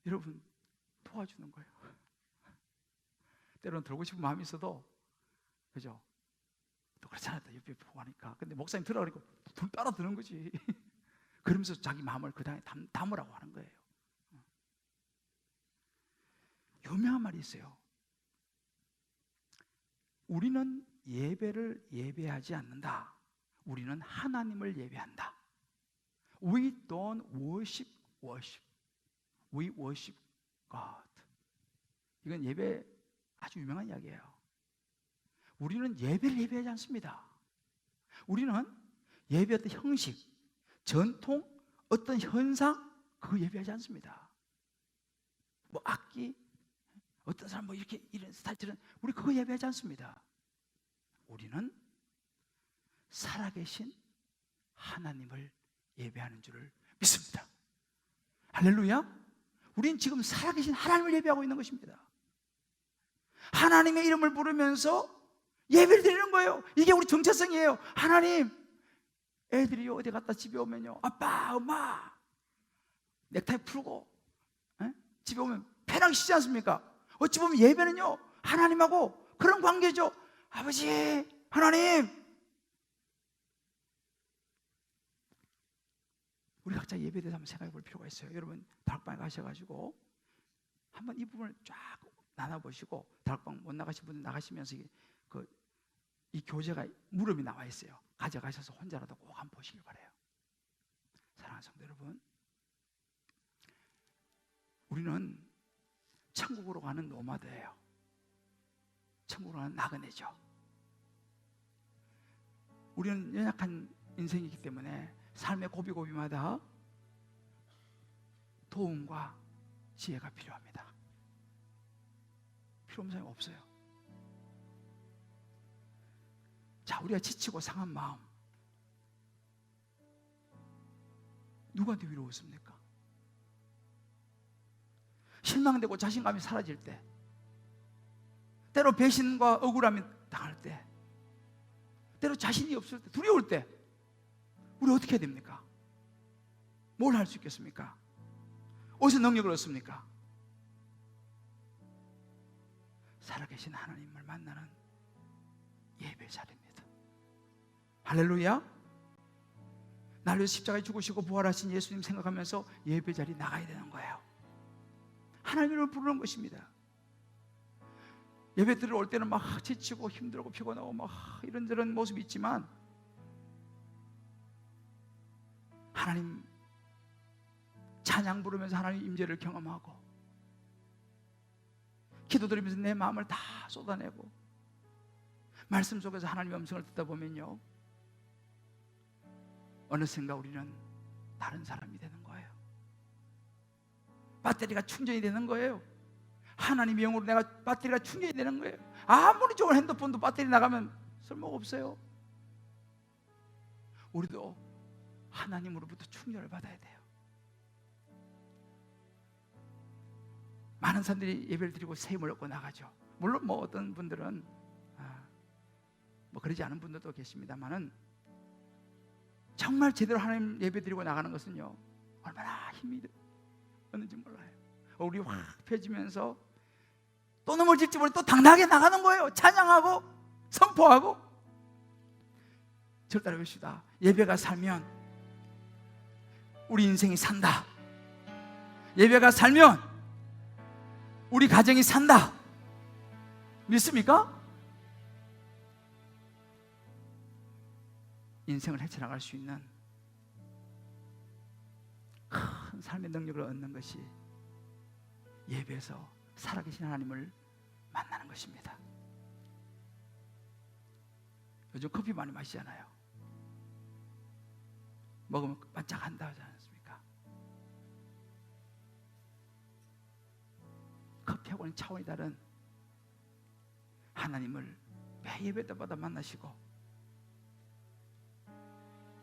여러분 도와주는 거예요. 때로는 들고 싶은 마음이 있어도 그죠? 또 그렇잖아요. 옆에 보고 하니까. 근데 목사님 들으라 그러니까 둘 따라 드는 거지. 그러면서 자기 마음을 그 다음에 담으라고 하는 거예요. 유명한 말이 있어요. 우리는 예배를 예배하지 않는다. 우리는 하나님을 예배한다. We don't worship. We worship God. 이건 예배 아주 유명한 이야기예요. 우리는 예배를 예배하지 않습니다. 우리는 예배 어떤 형식, 전통, 어떤 현상 그거 예배하지 않습니다. 뭐 악기, 어떤 사람 뭐 이렇게 이런 스타일처럼 우리 그거 예배하지 않습니다. 우리는 살아계신 하나님을 예배하는 줄을 믿습니다. 할렐루야. 우리는 지금 살아계신 하나님을 예배하고 있는 것입니다. 하나님의 이름을 부르면서 예배를 드리는 거예요. 이게 우리 정체성이에요. 하나님, 애들이 어디 갔다 집에 오면요, 아빠, 엄마 넥타이 풀고 집에 오면 편하게 쉬지 않습니까? 어찌 보면 예배는요, 하나님하고 그런 관계죠. 아버지, 하나님. 우리 각자 예배에 대해서 한번 생각해 볼 필요가 있어요. 여러분 다락방에 가셔가지고 한번 이 부분을 쫙 나눠보시고, 다락방 못 나가신 분들 나가시면서 이 교재가 물음이 나와 있어요. 가져가셔서 혼자라도 꼭 한번 보시길 바라요. 사랑하는 성도 여러분, 우리는 천국으로 가는 노마드예요. 천국으로 가는 나그네죠. 우리는 연약한 인생이기 때문에 삶의 고비고비마다 도움과 지혜가 필요합니다. 필요 없는 사람이 없어요. 자, 우리가 지치고 상한 마음 누구한테 위로했습니까? 실망되고 자신감이 사라질 때, 때로 배신과 억울함이 당할 때, 때로 자신이 없을 때, 두려울 때 우리 어떻게 해야 됩니까? 뭘 할 수 있겠습니까? 어디서 능력을 얻습니까? 살아계신 하나님을 만나는 예배 자리입니다. 할렐루야. 나를 위해서 십자가에 죽으시고 부활하신 예수님 생각하면서 예배 자리 나가야 되는 거예요. 하나님을 부르는 것입니다. 예배 들을 올 때는 막 지치고 힘들고 피곤하고 막 이런저런 모습이 있지만, 하나님 찬양 부르면서 하나님 임재를 경험하고, 기도드리면서 내 마음을 다 쏟아내고, 말씀 속에서 하나님의 음성을 듣다 보면요, 어느샌가 우리는 다른 사람이 되는 거예요. 배터리가 충전이 되는 거예요. 하나님의 영으로 내가 배터리가 충전이 되는 거예요. 아무리 좋은 핸드폰도 배터리 나가면 쓸모가 없어요. 우리도 하나님으로부터 충전을 받아야 돼요. 많은 사람들이 예배를 드리고 새 힘을 얻고 나가죠. 물론 뭐 어떤 분들은 뭐 그러지 않은 분들도 계십니다만은, 정말 제대로 하나님 예배 드리고 나가는 것은요, 얼마나 힘이 얻는지 몰라요. 우리 확 펴지면서 또 넘어질지 모르고 또 당당하게 나가는 거예요. 찬양하고 선포하고. 저를 따라 봅시다. 예배가 살면 우리 인생이 산다. 예배가 살면 우리 가정이 산다. 믿습니까? 인생을 헤쳐나갈 수 있는 큰 삶의 능력을 얻는 것이 예배에서 살아계신 하나님을 만나는 것입니다. 요즘 커피 많이 마시잖아요. 먹으면 반짝한다 하지 않습니까? 커피하고는 차원이 다른 하나님을 매 예배 때마다 만나시고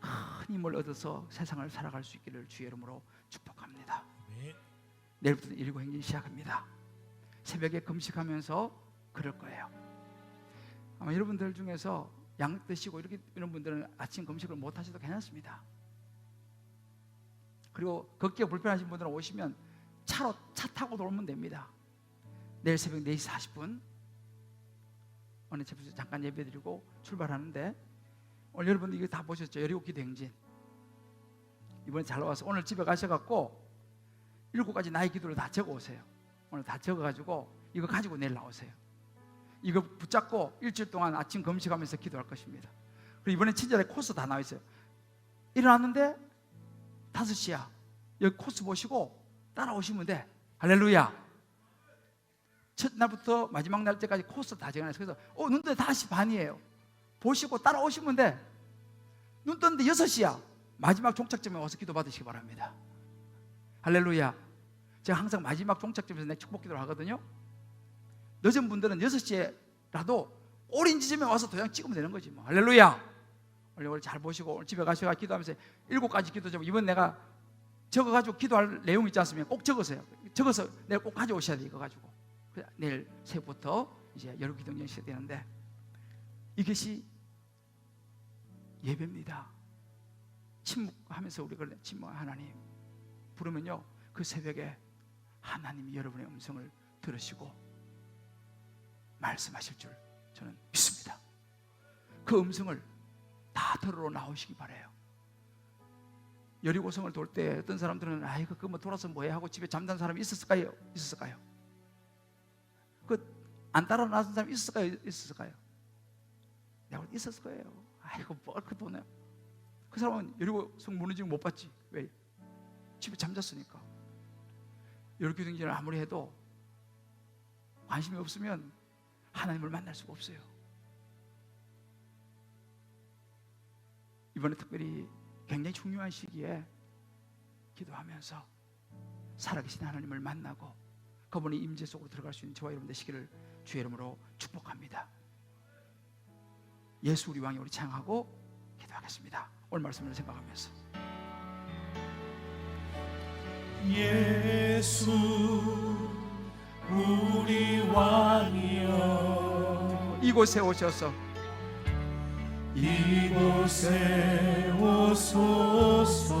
큰 힘을 얻어서 세상을 살아갈 수 있기를 주의 이름으로 축복합니다. 내일부터 일구행진 시작합니다. 새벽에 금식하면서 그럴 거예요. 아마 여러분들 중에서 양 드시고 이런 분들은 아침 금식을 못 하셔도 괜찮습니다. 그리고 걷기가 불편하신 분들은 오시면 차 타고 돌면 됩니다. 내일 새벽 4시 40분 어느 집에서 잠깐 예배드리고 출발하는데, 오늘 여러분들 이거 다 보셨죠? 여리고 기도 행진. 이번에 잘 나와서 오늘 집에 가셔갖고 7가지 나의 기도를 다 적어 오세요. 오늘 다 적어가지고 이거 가지고 내일 나오세요. 이거 붙잡고 일주일 동안 아침 금식하면서 기도할 것입니다. 그리고 이번에 친절하게 코스 다 나와 있어요. 일어났는데 5시야. 여기 코스 보시고 따라오시면 돼. 할렐루야. 첫날부터 마지막 날 때까지 코스 다 정해놨어요. 그래서 눈 뜨면 5시 반이에요. 보시고 따라오시면 돼. 눈 떴는데 6시야. 마지막 종착점에 와서 기도 받으시기 바랍니다. 할렐루야. 제가 항상 마지막 종착점에서 내 축복 기도를 하거든요. 늦은 분들은 6시에라도 오린 지점에 와서 도장 찍으면 되는 거지 뭐. 할렐루야. 오늘 잘 보시고 오늘 집에 가셔서 기도하면서 7가지 기도 좀 이번 내가 적어가지고 기도할 내용 있지 않습니까? 꼭 적으세요. 적어서 내일 꼭 가져오셔야 돼. 이거 가지고 내일 새벽부터 이제 여러 기도 연시가 되는데 이것이 예배입니다. 침묵하면서 우리가 침묵 하나님 부르면요 그 새벽에 하나님이 여러분의 음성을 들으시고 말씀하실 줄 저는 믿습니다. 그 음성을 다 들으러 나오시기 바라요. 여리고성을 돌 때 어떤 사람들은 아이고 그거 뭐 돌아서 뭐해 하고 집에 잠든 사람이 있었을까요? 있었을까요? 그 안 따라 나선 사람이 있었을까요? 있었을까요? 내가 볼 때 있었을 거예요. 아이고 뭘 그 돈에 그 사람은 여리고성 무너지고 못 봤지. 왜? 집에 잠잤으니까. 여리고 등진을 아무리 해도 관심이 없으면 하나님을 만날 수가 없어요. 이번에 특별히 굉장히 중요한 시기에 기도하면서 살아계신 하나님을 만나고 그분의 임재 속으로 들어갈 수 있는 저와 여러분 되시기를 주의 이름으로 축복합니다. 예수 우리 왕이 우리 찬양하고 기도하겠습니다. 오늘 말씀을 생각하면서 예수 우리 왕이여 이곳에 오셔서 이곳에 오소서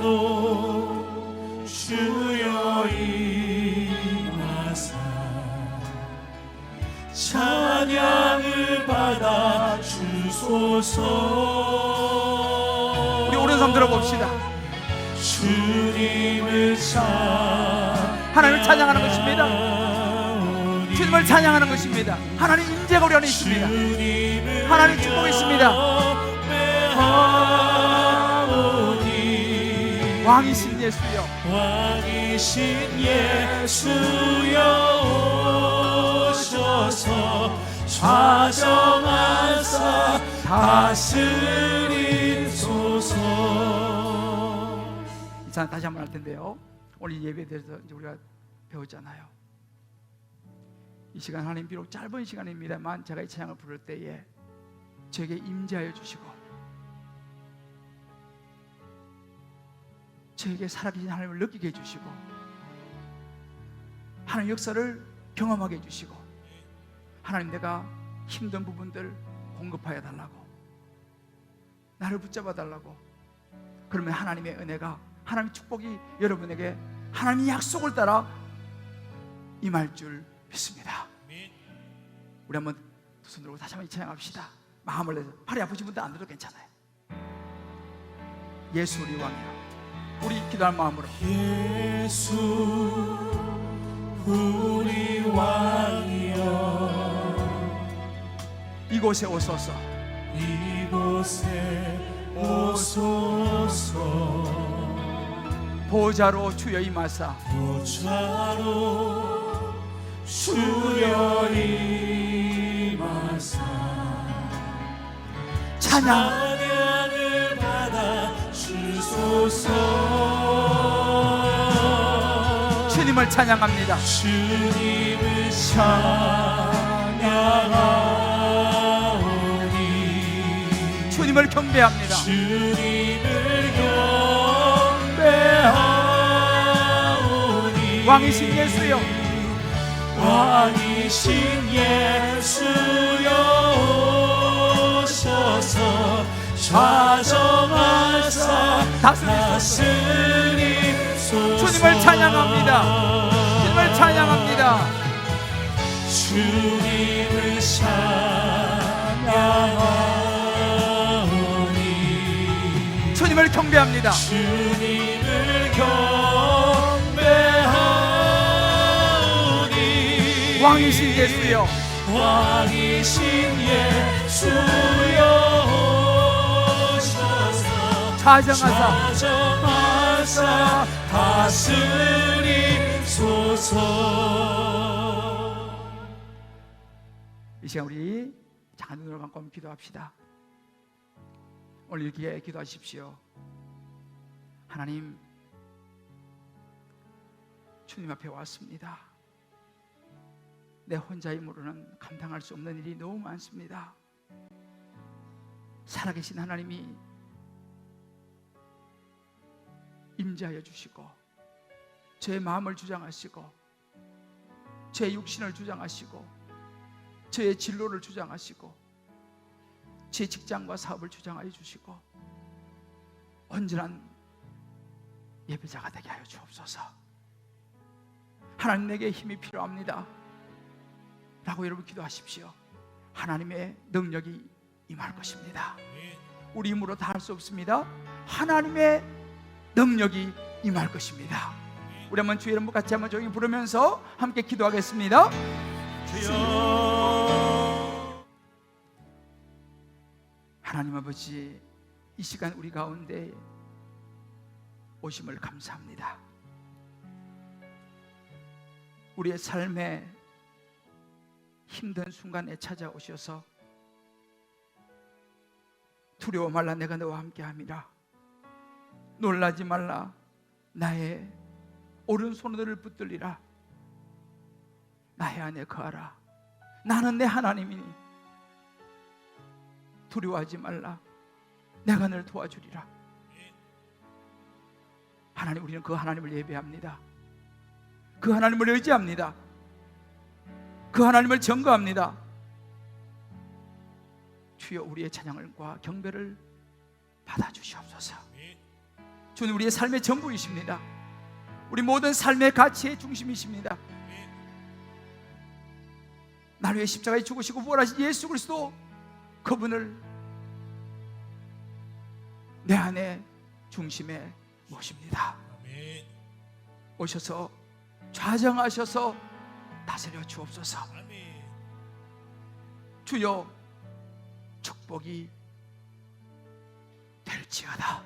보좌로 주여 임하사 찬양을 받아 주소서. 우리 오른손 들어봅시다. 주님을 하나님을 찬양하는 것입니다. 주님을 찬양하는 것입니다. 하나님 임재가 우리 안에 있습니다. 하나님 축복이 있습니다. 왕이신 예수여 왕이신 예수여 오셔서 좌정하사 다스리소서. 이 찬양 다시 한번 할 텐데요. 오늘 이 예배에 대해서 이제 우리가 배웠잖아요. 이 시간 하나님 비록 짧은 시간입니다만 제가 이 찬양을 부를 때에 저에게 임재하여 주시고 저에게 살아계신 하나님을 느끼게 해주시고 하나님 역사를 경험하게 해주시고 하나님 내가 힘든 부분들 공급하여 달라고 나를 붙잡아 달라고 그러면 하나님의 은혜가 하나님의 축복이 여러분에게 하나님의 약속을 따라 임할 줄 믿습니다. 우리 한번 두 손 들고 다시 한번 찬양합시다. 마음을 내서 팔이 아프신 분들 안 들어도 괜찮아요. 예수 우리 왕이여 우리 기도할 마음으로 예수 우리 왕이여 이곳에 오소서 이곳에 오소서 보좌로 주여 임하사 보좌로 주여 임하사 찬양을 받아 주소서. 주님을 찬양합니다. 주님을 찬양하오니 주님을 경배합니다. 주님을 경배하오니 왕이신 예수여 왕이신 예수여 오셔서 좌정하사 다스리소서. 주님을 찬양합니다. 주님을 찬양합니다. 주님을 찬양하오니 주님을 경배합니다. 주님을 경배하오니 왕이신 예수여 왕이신 예수여 오셔서 좌정하사 다스리소서. 이 시간 우리 작은 눈을 감고 한번 기도합시다. 오늘 이렇게 기도하십시오. 하나님, 주님 앞에 왔습니다. 내 혼자 힘으로는 감당할 수 없는 일이 너무 많습니다. 살아계신 하나님이 임재하여 주시고 제 마음을 주장하시고 제 육신을 주장하시고 제 진로를 주장하시고 제 직장과 사업을 주장하여 주시고 온전한 예배자가 되게 하여 주옵소서. 하나님, 내게 힘이 필요합니다 라고 여러분 기도하십시오. 하나님의 능력이 임할 것입니다. 우리 힘으로 다 할 수 없습니다. 하나님의 능력이 임할 것입니다. 우리 한번 주의 이름 같이 한번 조용히 부르면서 함께 기도하겠습니다. 주여. 하나님 아버지, 이 시간 우리 가운데 오심을 감사합니다. 우리의 삶에 힘든 순간에 찾아오셔서 두려워 말라, 내가 너와 함께함이라. 놀라지 말라, 나의 오른손을 붙들리라. 나의 안에 거하라. 나는 내 하나님이니 두려워하지 말라, 내가 너를 도와주리라. 하나님, 우리는 그 하나님을 예배합니다. 그 하나님을 의지합니다. 그 하나님을 증거합니다. 주여, 우리의 찬양과 경배를 받아주시옵소서. 주님, 우리의 삶의 전부이십니다. 우리 모든 삶의 가치의 중심이십니다. 나를 위해 십자가에 죽으시고 부활하신 예수 그리스도, 그분을 내 안에 중심에 모십니다. 오셔서 좌정하셔서 다스려 주옵소서. 주여, 축복이 될지어다.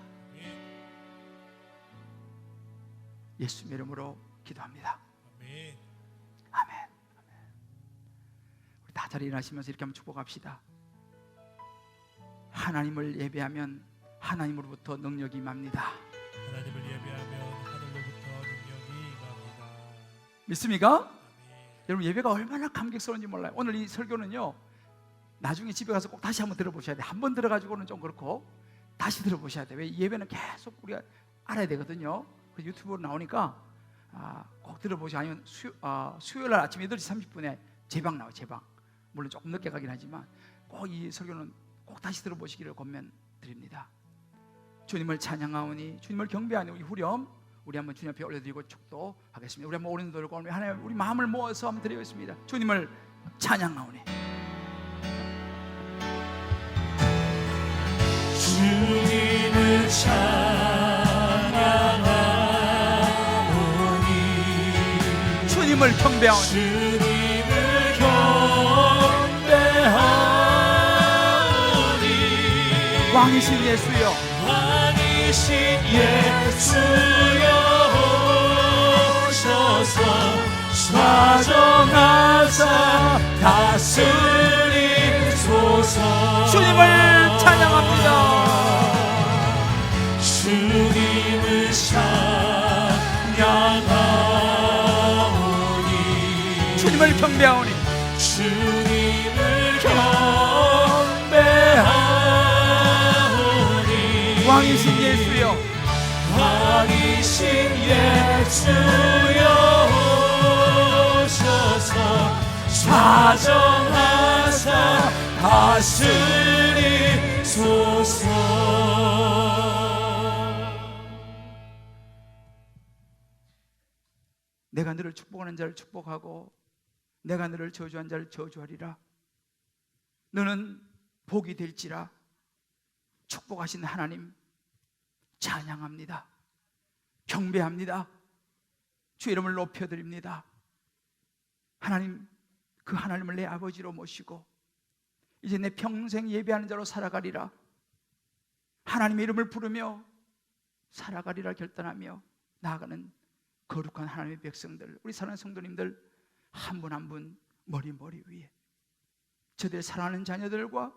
예수님 이름으로 기도합니다. 아멘. 우리 다 자리에 일어나시면서 이렇게 한번 축복합시다. 하나님을 예배하면 하나님으로부터 능력이 임합니다. 하나님을 예배하면 하늘로부터 능력이 임합니다. 믿습니까? 아멘. 여러분, 예배가 얼마나 감격스러운지 몰라요. 오늘 이 설교는요, 나중에 집에 가서 꼭 다시 한번 들어보셔야 돼요. 한번 들어가지고는 좀 그렇고 다시 들어보셔야 돼요. 왜? 예배는 계속 우리가 알아야 되거든요. 유튜브로 나오니까 꼭 들어보시고, 아니면 수요일 날 아침 8시 30분에 재방 나와요. 재방. 물론 조금 늦게 가긴 하지만 꼭 이 설교는 꼭 다시 들어보시기를 권면드립니다. 주님을 찬양하오니, 주님을 경배하니, 우리 후렴 우리 한번 주님 앞에 올려드리고 축도하겠습니다. 우리 한번 오른 들고 하나님, 우리 마음을 모아서 한번 드리겠습니다. 주님을 찬양하오니. 주님을 찬양하오니, 주님을 경배하오니, 주님을 경배하오니, 왕이신 예수여, 왕이신 예수여, 오셔서 좌정하사 다스리소서. 주님을 찬양합니다. 주님을 찬양하오니, 주님을 경배하오니, 주님을 경배하오니, 왕이신 예수여, 왕이신 예수여, 오셔서 좌정하사 다스리소서. 내가 너를 축복하는 자를 축복하고 내가 너를 저주한 자를 저주하리라. 너는 복이 될지라. 축복하신 하나님 찬양합니다. 경배합니다. 주의 이름을 높여드립니다. 하나님, 그 하나님을 내 아버지로 모시고 이제 내 평생 예배하는 자로 살아가리라. 하나님의 이름을 부르며 살아가리라 결단하며 나아가는 거룩한 하나님의 백성들, 우리 사랑하는 성도님들 한 분 한 분 머리 위에 저들의 사랑하는 자녀들과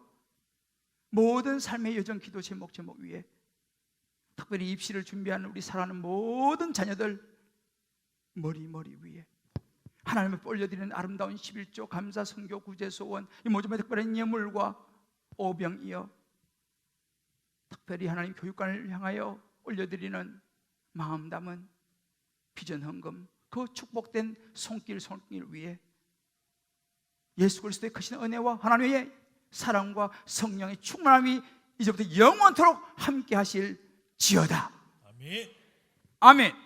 모든 삶의 여정 기도 제목 위에 특별히 입시를 준비하는 우리 사랑하는 모든 자녀들 머리 위에 하나님 앞에 올려드리는 아름다운 11조 감사 선교 구제 소원 이 모든 특별한 예물과 오병이어 특별히 하나님 교육관을 향하여 올려드리는 마음 담은 비전 헌금 그 축복된 손길 위에 예수 그리스도의 크신 은혜와 하나님의 사랑과 성령의 충만함이 이제부터 영원토록 함께 하실 지어다. 아멘. 아멘.